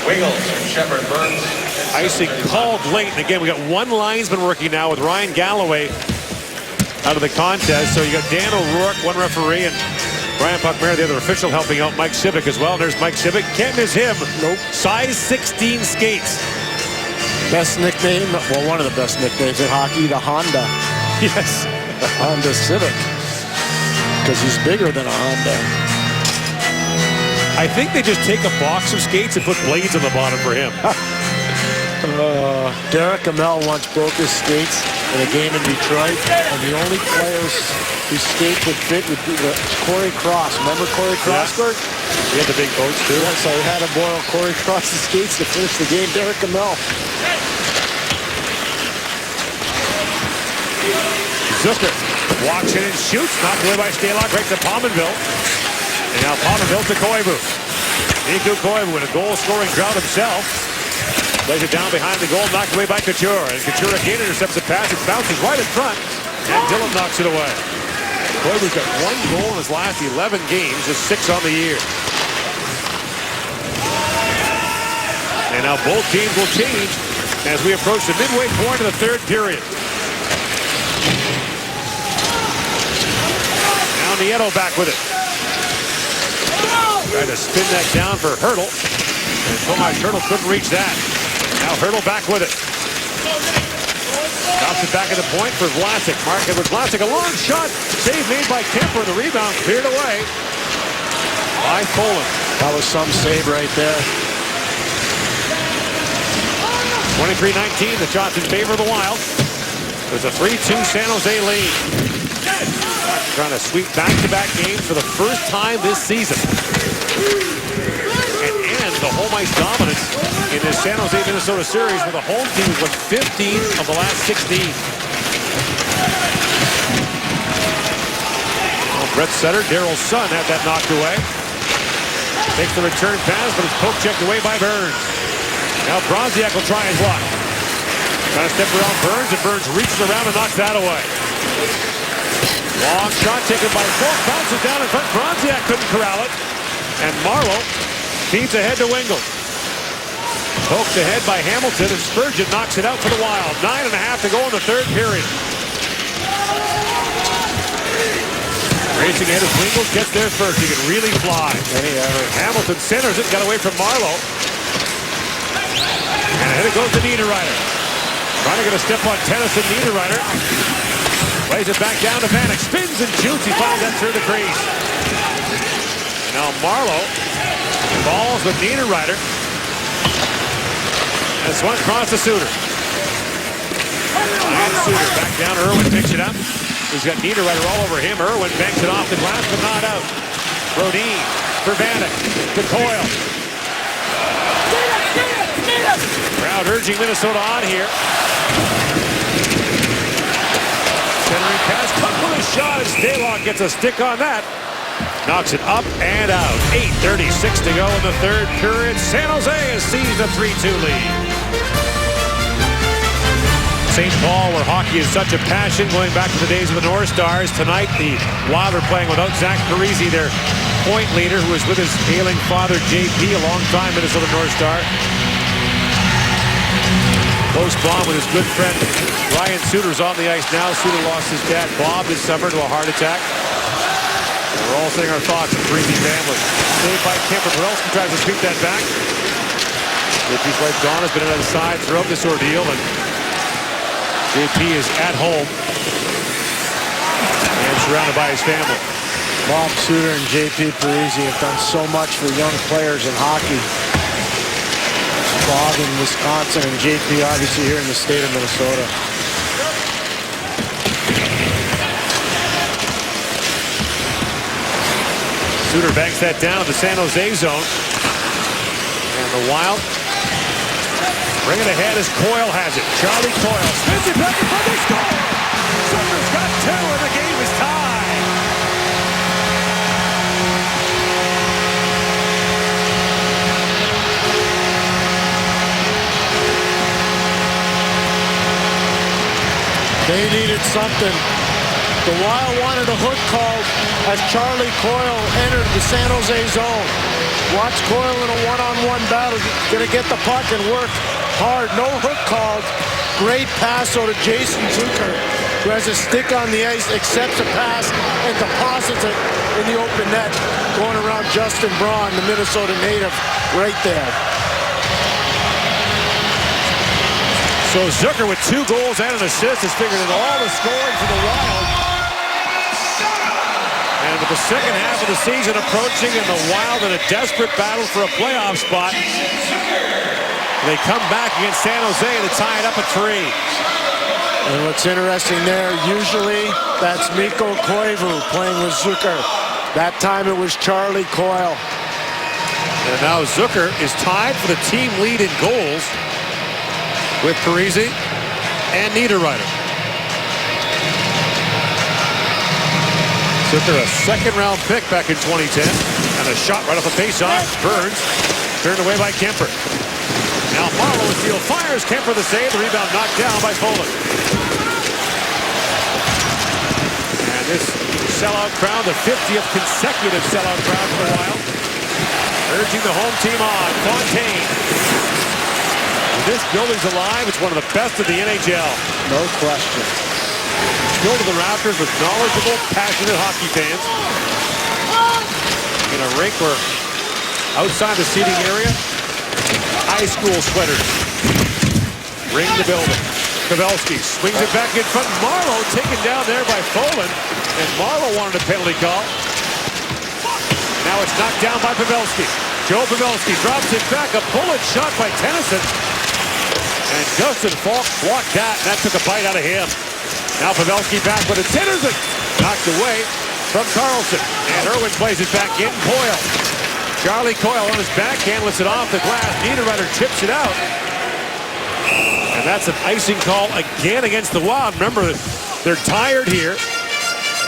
Wiggles and Shepard Burns. icing called late. And again, we got one linesman working now with Ryan Galloway out of the contest. So you got Dan O'Rourke, one referee, and Brian Puckmare, the other official, helping out Mike Civic as well. And there's Mike Civic. Can't miss him. Nope. Size 16 skates. Best nickname, well, one of the best nicknames in hockey, the Honda. Yes. The Honda Civic. Because he's bigger than a Honda. I think they just take a box of skates and put blades on the bottom for him. Derek Amell once broke his skates in a game in Detroit, and the only players whose skates would fit would be Corey Cross. Remember Corey Crossberg? He had the big boats too. Yeah, so he had to borrow Corey Cross's skates to finish the game. Derek Amell. Zucker walks in and shoots, knocked away by Stalock right to Pominville. And now Pominville to Koivu. Niku Koivu in a goal-scoring drought himself. Lays it down behind the goal, knocked away by Couture. And Couture again intercepts the pass. It bounces right in front. And Dillon knocks it away. Koivu's got one goal in his last 11 games, just 6 on the year. And now both teams will change as we approach the midway point of the third period. Now Nieto back with it. Tried to spin that down for Hertl. And Tomas Hertl couldn't reach that. Now Hertl back with it. Drops it back at the point for Vlasic. Mark-Edward Vlasic, a long shot. Save made by Kemper. The rebound cleared away by Poland. That was some save right there. 23-19, the shot's in favor of the Wild. There's a 3-2 San Jose lead. Trying to sweep back-to-back games for the first time this season. And end the home ice dominance in this San Jose, Minnesota series, where the home team has won 15 of the last 16. Well, Brett Sutter, Daryl's son, had that knocked away. Takes the return pass, but it's poke checked away by Burns. Now Brodziak will try his luck. Trying to step around Burns, and Burns reaches around and knocks that away. Long shot taken by Folk, bounces down in front. Brodziak couldn't corral it. And Marleau feeds ahead to Wingle. Poked ahead by Hamilton, and Spurgeon knocks it out for the Wild. 9.5 to go in the third period. Racing ahead as Wingles gets there first. He can really fly. Hamilton centers it, got away from Marleau. And ahead it goes to Niederreiter. Trying to get a step on Tennyson. Niederreiter lays it back down to Vanek. Spins and shoots. He finds that through the crease. And now Marleau falls with Niederreiter. And swung across to Suter. And Suter back down. Irwin picks it up. He's got Niederreiter all over him. Irwin banks it off the glass, but not out. Brodin for Vanek. To Coyle. Crowd urging Minnesota on here. Centering pass, Puck with a shot, and Stalock gets a stick on that. Knocks it up and out. 8:36 to go in the third period. San Jose has seized a 3-2 lead. St. Paul, where hockey is such a passion, going back to the days of the North Stars. Tonight, the Wild are playing without Zach Parise, their point leader, who is with his ailing father, JP, a long-time Minnesota North Star. Close bomb with his good friend Ryan Suter's on the ice now. Suter lost his dad Bob this summer to a heart attack. And we're all sending our thoughts to the Parise family. Saved by Kemper. Pavelski tries to sweep that back. JP's wife Dawn has been on the side throughout this ordeal, and JP is at home and surrounded by his family. Bob Suter and JP Parise have done so much for young players in hockey. Bob in Wisconsin and JP obviously here in the state of Minnesota. Suter banks that down to the San Jose zone. And the Wild bring it ahead as Coyle has it. Charlie Coyle spins it back in front. They score! Zucker's got two and the game is tied. They needed something. The Wild wanted a hook called as Charlie Coyle entered the San Jose zone. Watch Coyle in a one-on-one battle. Going to get the puck and work hard. No hook called. Great pass out of Jason Zucker, who has a stick on the ice, accepts a pass, and deposits it in the open net, going around Justin Braun, the Minnesota native, right there. So Zucker with 2 goals and an assist has figured in all the scoring for the Wild. And with the second half of the season approaching and the Wild in a desperate battle for a playoff spot, they come back against San Jose to tie it up at 3. And what's interesting there, usually that's Mikko Koivu playing with Zucker. That time it was Charlie Coyle. And now Zucker is tied for the team lead in goals with Parise and Niederreiter. Zucker, a second-round pick back in 2010. And a shot right off the face-off. Burns turned away by Kemper. Now Marlowe with field fires. Kemper the save. The rebound knocked down by Folin. And this sellout crowd, the 50th consecutive sellout crowd for the Wild. Urging the home team on. Fontaine. This building's alive. It's one of the best of the NHL. No question. Filled to the rafters with knowledgeable, passionate hockey fans. In a rink where outside the seating area, high school sweaters ring the building. Pavelski swings it back in front. Marlowe taken down there by Folin. And Marlowe wanted a penalty call. Now it's knocked down by Pavelski. Joe Pavelski drops it back. A bullet shot by Tennyson. And Justin Falk blocked that, and that took a bite out of him. Now Pavelski back with it. Tennyson knocked away from Carlson. And Irwin plays it back in. Coyle. Charlie Coyle on his backhand lifts it off the glass. Niederreiter chips it out. And that's an icing call again against the Wild. Remember, they're tired here.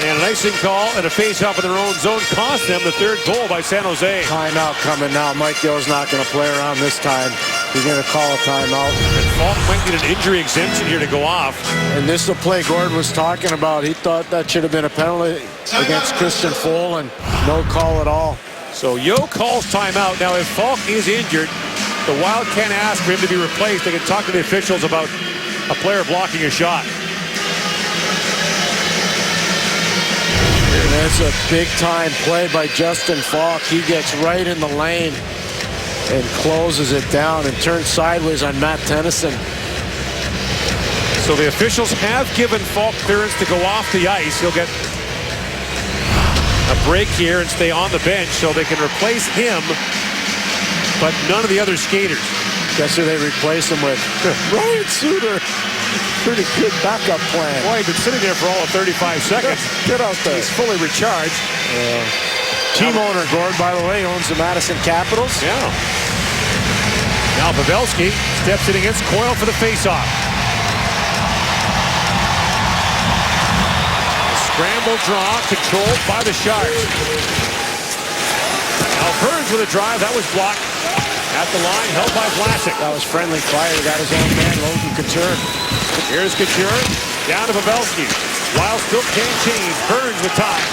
And an icing call and a face-off in their own zone cost them the 3rd goal by San Jose. Timeout coming now. Mike Gill's not going to play around this time. He's going to call a timeout. And Falk might need an injury exemption here to go off. And this is the play Gord was talking about. He thought that should have been a penalty against Christian Folin. No call at all. So Yo calls timeout. Now, if Falk is injured, the Wild can't ask for him to be replaced. They can talk to the officials about a player blocking a shot. And that's a big-time play by Justin Falk. He gets right in the lane and closes it down and turns sideways on Matt Tennyson. So the officials have given Falk clearance to go off the ice. He'll get a break here and stay on the bench so they can replace him, but none of the other skaters. Guess who they replace him with? Ryan Suter. Pretty good backup plan. Boy, he's been sitting there for all of 35 seconds. Get out there. He's fully recharged. Team owner Gord, by the way, owns the Madison Capitals. Yeah. Now Pavelski steps in against Coyle for the faceoff. Scramble draw controlled by the Sharks. Now Burns with a drive. That was blocked. At the line, held by Vlasic. That was friendly fire. Got his own man, Logan Couture. Here's Couture. Down to Pavelski. Wild still can't change. Burns with time.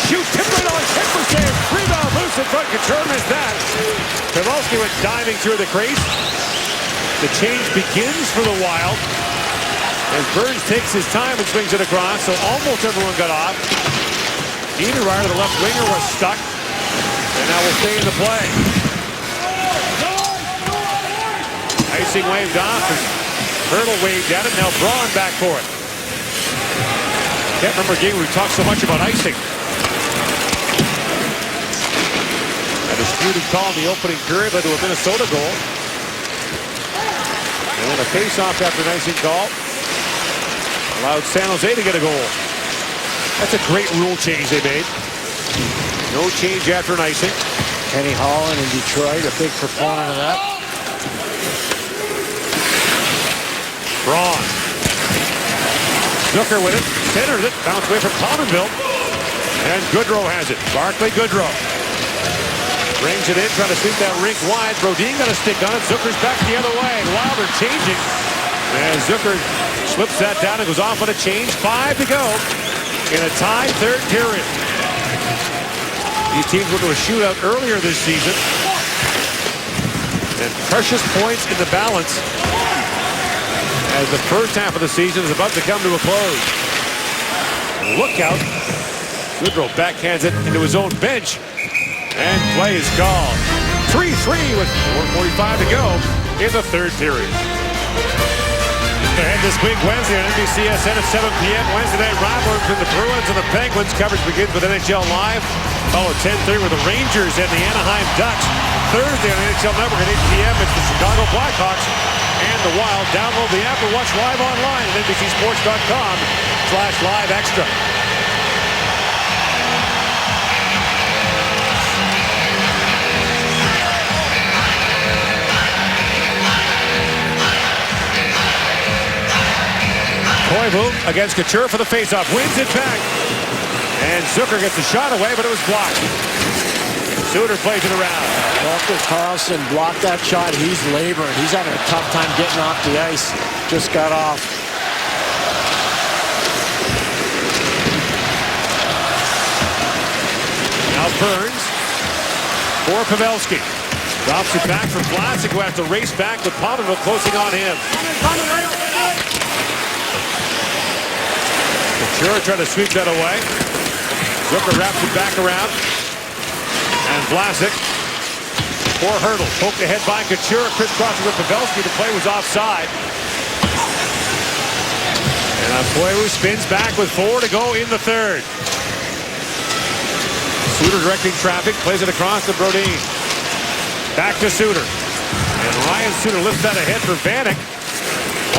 Shoot, tipped right on. Kemper save. Rebound loose in front. Couture missed that. Pavelski went diving through the crease. The change begins for the Wild. As Burns takes his time and swings it across, so almost everyone got off. Niederreiter, the left winger, was stuck. And now will stay in the play. Icing waved off as Hurdle waved at it. Now Braun back for it. Can't remember a game where we talked so much about icing. A disputed call in the opening period led to a Minnesota goal. And a face-off after an icing call allowed San Jose to get a goal. That's a great rule change they made. No change after an icing. Kenny Holland in Detroit, a big proponent of that. Braun. Zucker with it, centers it, bounce away from Pominville. And Goodrow has it. Barclay Goodrow. Brings it in, trying to sweep that rink wide. Brodin got a stick on it. Zucker's back the other way. Wilder changing. And Zucker slips that down and goes off on a change. 5 to go in a tied third period. These teams went to a shootout earlier this season. And precious points in the balance as the first half of the season is about to come to a close. Look out. Goodrow backhands it into his own bench. And play is called. 3-3 with 4:45 to go in the third period. Ahead this week, Wednesday on NBCSN at 7 p.m. Wednesday night rivalry between the Bruins and the Penguins. Coverage begins with NHL Live. Followed 10:30 with the Rangers and the Anaheim Ducks. Thursday on the NHL Network at 8 p.m. It's the Chicago Blackhawks and the Wild. Download the app or watch live online at NBCSports.com/live extra. Koivu against Couture for the faceoff. Wins it back. And Zucker gets the shot away, but it was blocked. Suter plays it around. After Carlson blocked that shot, he's laboring. He's having a tough time getting off the ice. Just got off. Now Burns for Pavelski. Drops it back for Vlasic, who has to race back with Pominville closing on him. Couture trying to sweep that away. Zucker wraps it back around. And Vlasic for Hurdle. Poked ahead by Couture. Crisscrossing with Pavelski. The play was offside. And Koivu spins back with 4 to go in the third. Suter directing traffic. Plays it across to Brodin. Back to Suter. And Ryan Suter lifts that ahead for Vanek.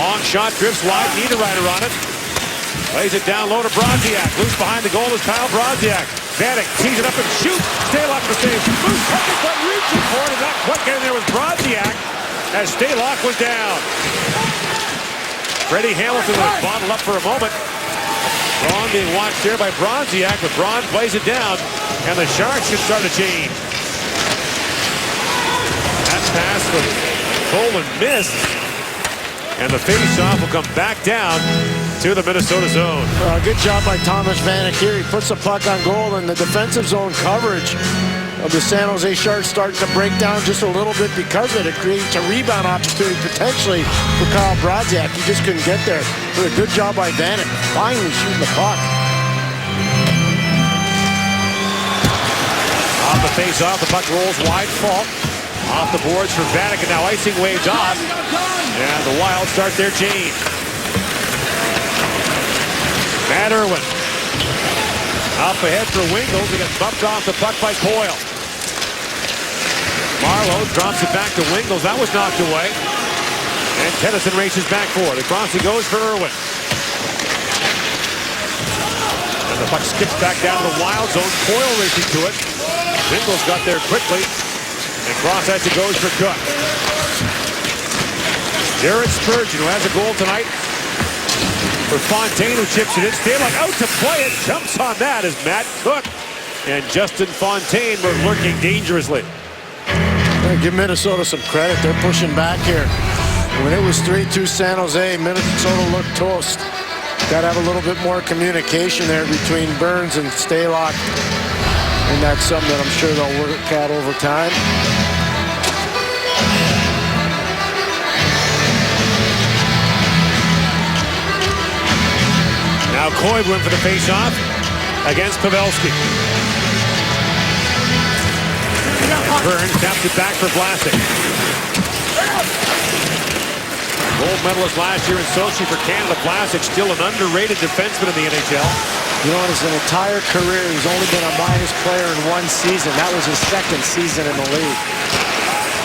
Long shot. Drifts wide. Niederreiter on it. Plays it down low to Brodziak. Loose behind the goal is Kyle Brodziak. Vanek tees it up and shoots. Stalock for save. Loose second, but reaching for it. And not quite getting there was Brodziak as Stalock was down. Freddie Hamilton was bottled up for a moment. Braun being watched here by Brodziak, but Braun plays it down. And the Sharks should start a change. That pass from Poland missed. And the face-off will come back down to the Minnesota zone. Good job by Thomas Vanek here. He puts the puck on goal, and the defensive zone coverage of the San Jose Sharks starting to break down just a little bit because of it. It creates a rebound opportunity potentially for Kyle Brodziak. He just couldn't get there. But a good job by Vanek, finally shooting the puck. Off the face-off, the puck rolls wide. Fault off the boards for Vanek, and now icing waved off. And the Wild start their change. Matt Irwin. Up ahead for Wingles. He gets bumped off the puck by Coyle. Marlowe drops it back to Wingles. That was knocked away. And Tennyson races back for it. Across he goes for Irwin. And the puck skips back down to the Wild zone. Coyle racing to it. Wingles got there quickly. And cross ice it goes for Cook. Jared Spurgeon, who has a goal tonight, for Fontaine, who chips it in. Stalock out to play it. Jumps on that as Matt Cook and Justin Fontaine were lurking dangerously. Give Minnesota some credit. They're pushing back here. When it was 3-2 San Jose, Minnesota looked toast. Got to have a little bit more communication there between Burns and Stalock. And that's something that I'm sure they'll work out over time. Now Koivu went for the face-off against Pavelski. And Burns taps it back for Vlasic. Gold medalist last year in Sochi for Canada. Vlasic still an underrated defenseman in the NHL. You know, in his entire career, he's only been a minus player in one season. That was his second season in the league.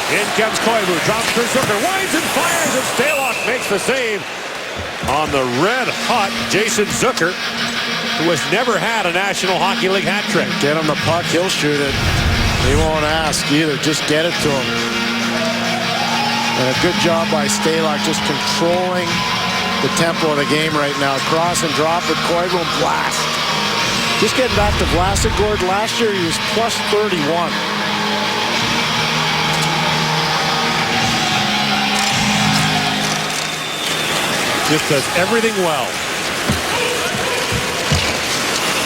In comes Koivu, drops for Zucker, winds and fires, and Stalock makes the save on the red-hot Jason Zucker, who has never had a National Hockey League hat trick. Get him the puck, he'll shoot it. He won't ask either, just get it to him. And a good job by Stalock just controlling the tempo of the game right now. Cross and drop it, Koivu and blast. Just getting back to Vlasic, Gord. Last year he was plus 31. Just does everything well.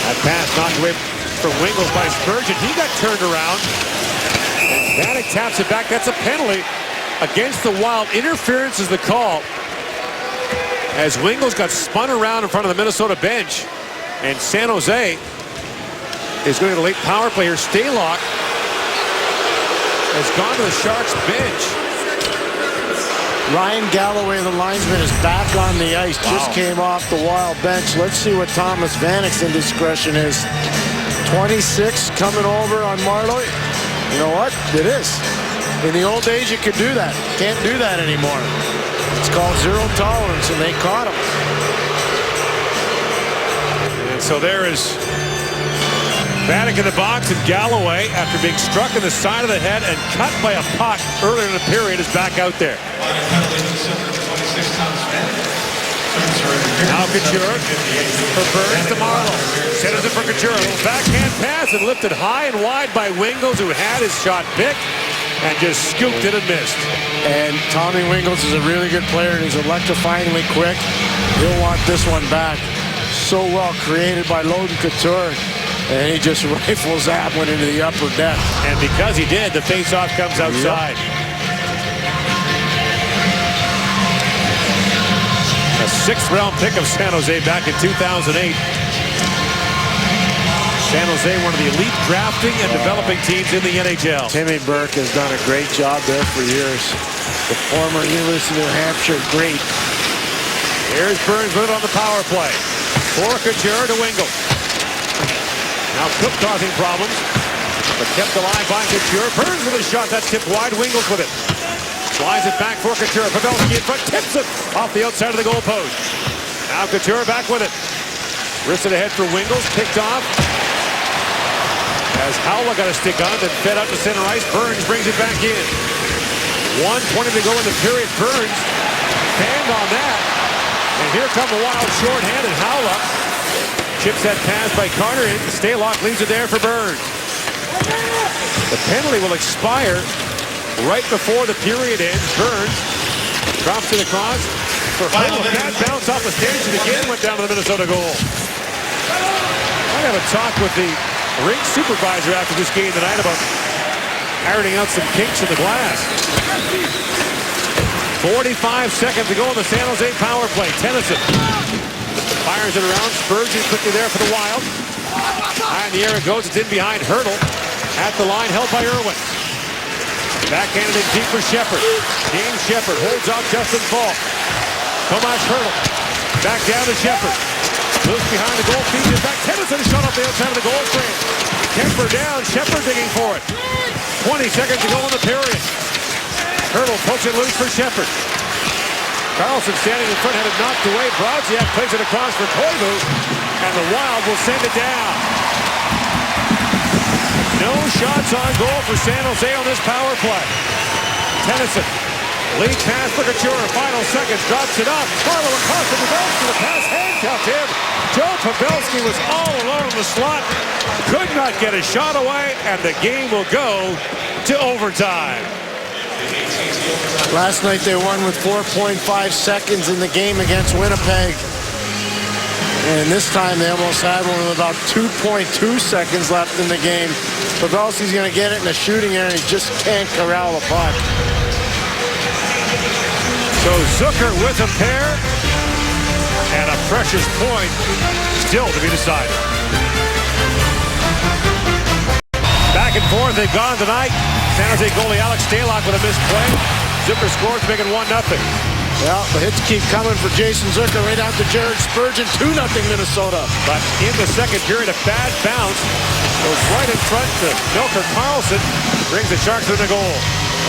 That pass knocked away from Wingels by Spurgeon. He got turned around. And Vanek taps it back. That's a penalty against the Wild. Interference is the call, as Wingels got spun around in front of the Minnesota bench. And San Jose is going to the late power play here. Stalock has gone to the Sharks bench. Ryan Galloway, the linesman, is back on the ice. Wow. Just came off the Wild bench. Let's see what Thomas Vanek's indiscretion is. 26 coming over on Marleau. You know what? It is. In the old days, you could do that. Can't do that anymore. It's called zero tolerance, and they caught him. And so there is Vanek in the box, and Galloway, after being struck in the side of the head and cut by a puck earlier in the period, is back out there. Now Couture for Burns to Marleau. Centers it for Couture. A little backhand pass and lifted high and wide by Wingels, who had his shot picked and just scooped it and missed. And Tommy Wingels is a really good player, and he's electrifyingly quick. He'll want this one back. So well created by Loden Couture. And he just rifles that one into the upper deck. And because he did, the faceoff comes outside. A sixth-round pick of San Jose back in 2008. San Jose, one of the elite drafting and developing teams in the NHL. Timmy Burke has done a great job there for years. The former University of New Hampshire great. Here's Burns with it on the power play. For Couture to Wingels. Now Cook causing problems, but kept alive by Couture. Burns with a shot that's tipped wide. Wingels with it. Flies it back for Couture. Pavelski in front, tips it off the outside of the goalpost. Now Couture back with it. Wrists it ahead for Wingels, picked off. As Howla got a stick on it, then fed out to center ice. Burns brings it back in. 1:20 to go in the period. Burns fanned on that. And here come the Wild short-handed. Howla chips that pass by Carter in. Stalock leaves it there for Burns. The penalty will expire right before the period ends. Burns drops it across for Howla. That bounce off the stage and again went down to the Minnesota goal. I have a talk with the rink supervisor after this game tonight about ironing out some kinks in the glass. 45 seconds to go in the San Jose power play. Tennyson fires it around. Spurgeon quickly there for the Wild. High in the air it goes. It's in behind Hurdle. At the line, held by Irwin. Backhanded in deep for Shepard. James Shepard holds off Justin Falk. Tomas Hurdle. Back down to Shepard. Loose behind the goal. Feeds it back. Tennyson shot off the outside of the goal frame. Kemper down. Shepard digging for it. 20 seconds to go in the period. Hurdle pokes it loose for Shepard. Carlson standing in front, had it knocked away. Brodziak plays it across for Koivu, and the Wild will send it down. No shots on goal for San Jose on this power play. Tennyson, lead pass for Couture. Final seconds, drops it up. Marleau across to Pavelski. The pass handcuffed him. Joe Pavelski was all alone in the slot. Could not get a shot away, and the game will go to overtime. Last night they won with 4.5 seconds in the game against Winnipeg. And this time they almost had one with about 2.2 seconds left in the game. Pavelski's going to get it in the shooting area, and he just can't corral the puck. So Zucker with a pair, and a precious point still to be decided. Back and forth they've gone tonight. San Jose goalie Alex Stalock with a missed play. Zucker scores, making 1-0. Well, the hits keep coming for Jason Zucker right out to Jared Spurgeon. 2-0 Minnesota. But in the second period, a bad bounce goes right in front to Milker Karlsson. Brings the Sharks in the goal.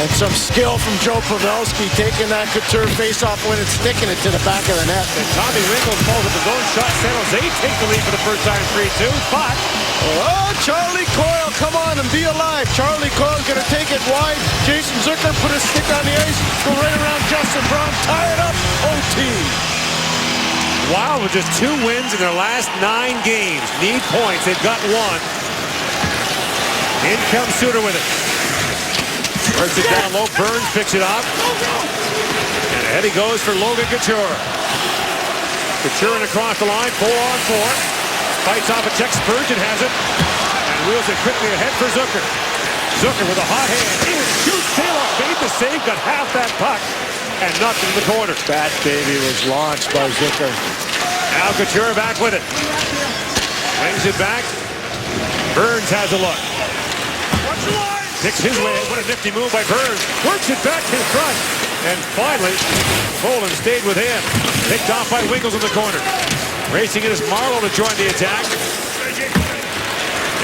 And some skill from Joe Pavelski taking that Couture face-off win and sticking it to the back of the net. And Tommy Wingels pulls up his own shot. San Jose takes the lead for the first time 3-2, but Oh, Charlie Coyle, come on and be alive. Charlie Coyle's going to take it wide. Jason Zucker put a stick on the ice, go right around Justin Braun, tie it up, OT. Wild with just 2 wins in their last 9 games. Need points. They've got 1. In comes Suter with it. Works it down low. Burns picks it up. And ahead he goes for Logan Couture. Couture in across the line. 4-on-4. Fights off a check. Spurgeon has it. And wheels it quickly ahead for Zucker. Zucker with a hot hand. In shoots. Taylor made the save. Got half that puck. And knocked it in the corner. That baby was launched by Zucker. Now Couture back with it. Swings it back. Burns has a look. Picks his way. What a nifty move by Burns. Works it back in front. And finally, Poland stayed with him. Picked off by Wingels in the corner. Racing it is Marlowe to join the attack.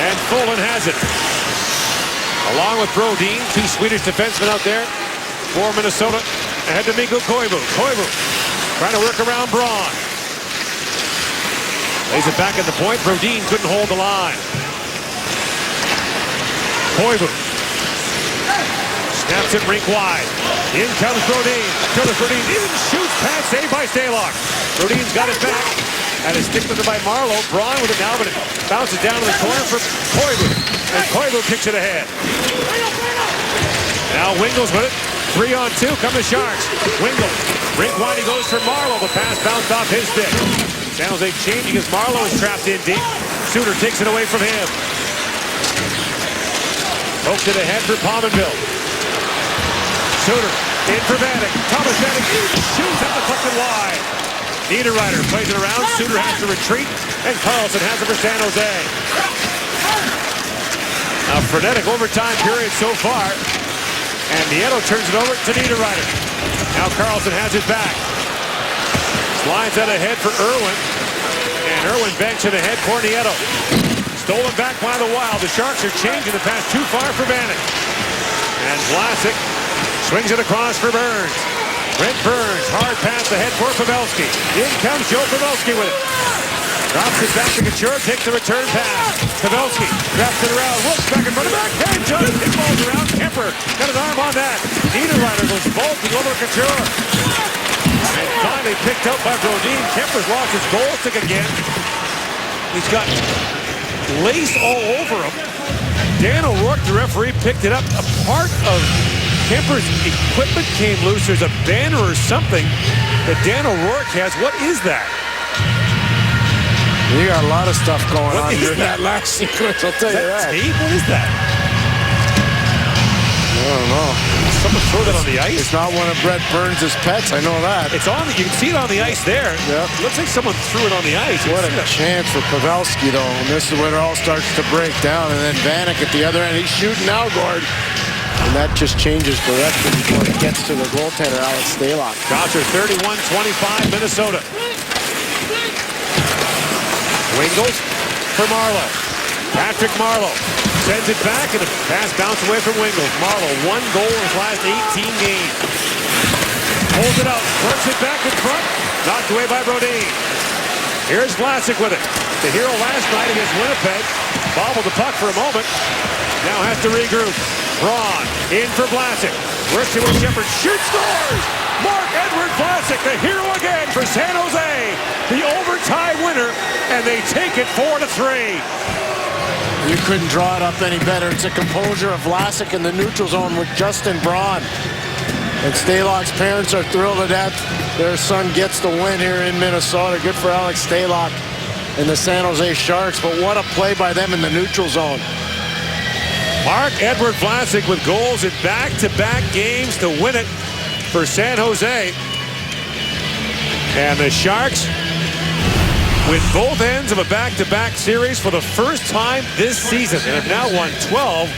And Poland has it. Along with Brodin, 2 Swedish defensemen out there for Minnesota. Ahead to Mikko Koivu. Koivu trying to work around Braun. Lays it back at the point. Brodin couldn't hold the line. Koivu snaps it rink wide. In comes Brodin. Brodin in, shoots, pass, saved by Stalock. Brodin's got it back. And it's sticked with it by Marlowe. Braun with it now, but it bounces down to the corner for Koivu. And Koivu kicks it ahead. Now Wingels with it. 3-on-2, come the Sharks. Wingels, rink wide, he goes for Marlowe. The pass bounced off his stick. San Jose changing as Marlowe is trapped in deep. Suter takes it away from him. Pokes it ahead for Pominville. Suter in for Vanek. Thomas Vanek shoots at the fucking wide. Niederreiter plays it around. Suter has to retreat. And Carlson has it for San Jose. A frenetic overtime period so far. And Nieto turns it over to Niederreiter. Now Carlson has it back. Slides out ahead for Irwin. And Irwin banks it ahead for Nieto. Stolen back by the Wild. The Sharks are changing the pass too far for Vanek. And Vlasic swings it across for Burns. Brent Burns, hard pass ahead for Pavelski. In comes Joe Pavelski with it. Drops it back to Couture, takes the return pass. Pavelski wraps it around, looks back in front of back. Hey, John, it falls around. Kemper got his arm on that. Niederreiter goes vaulting over Couture. And finally picked up by Brodin. Kemper's lost his goal stick again. He's got lace all over him. Dan O'Rourke, the referee, picked it up. A part of Kemper's equipment came loose. There's a banner or something that Dan O'Rourke has. What is that? You got a lot of stuff going on during that last sequence, I'll tell you that. Tape? What is that? I don't know. Someone threw that on the ice? It's not one of Brett Burns' pets, I know that. It's on. You can see it on the ice there. Yep. Looks like someone threw it on the ice. What a chance for Pavelski, though. And this is when it all starts to break down. And then Vanek at the other end, he's shooting now, Gord. And that just changes direction before it gets to the goaltender, Alex Stalock. Gotcha, 31-25, Minnesota. Wingels for Marlowe. Patrick Marlowe sends it back, and the pass bounced away from Wingels. Marlowe, 1 goal in his last 18 games. Holds it out, works it back in front, knocked away by Brodin. Here's Vlasic with it. The hero last night against Winnipeg. Bobbled the puck for a moment. Now has to regroup. Braun in for Vlasic. Works it with Shepard. Shoots, scores! Marc-Edouard Vlasic, the hero again for San Jose. The overtime winner, and they take it 4-3. You couldn't draw it up any better. It's a composure of Vlasic in the neutral zone with Justin Braun. And Stalock's parents are thrilled to death. Their son gets the win here in Minnesota. Good for Alex Stalock and the San Jose Sharks. But what a play by them in the neutral zone. Marc-Edouard Vlasic with goals in back-to-back games to win it for San Jose. And the Sharks win both ends of a back-to-back series for the first time this season and have now won 12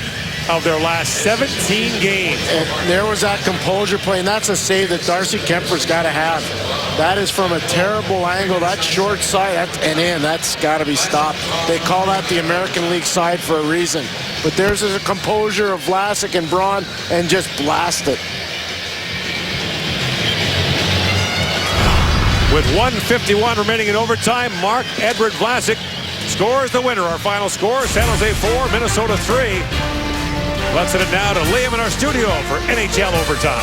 of their last 17 games. And there was that composure play, and that's a save that Darcy Kemper's got to have. That is from a terrible angle. That's short side, and in. That's got to be stopped. They call that the American League side for a reason. But there's a composure of Vlasic and Braun, and just blast it. With 1:51 remaining in overtime, Marc-Edouard Vlasic scores the winner. Our final score, San Jose 4, Minnesota 3. Let's send it now to Liam in our studio for NHL Overtime.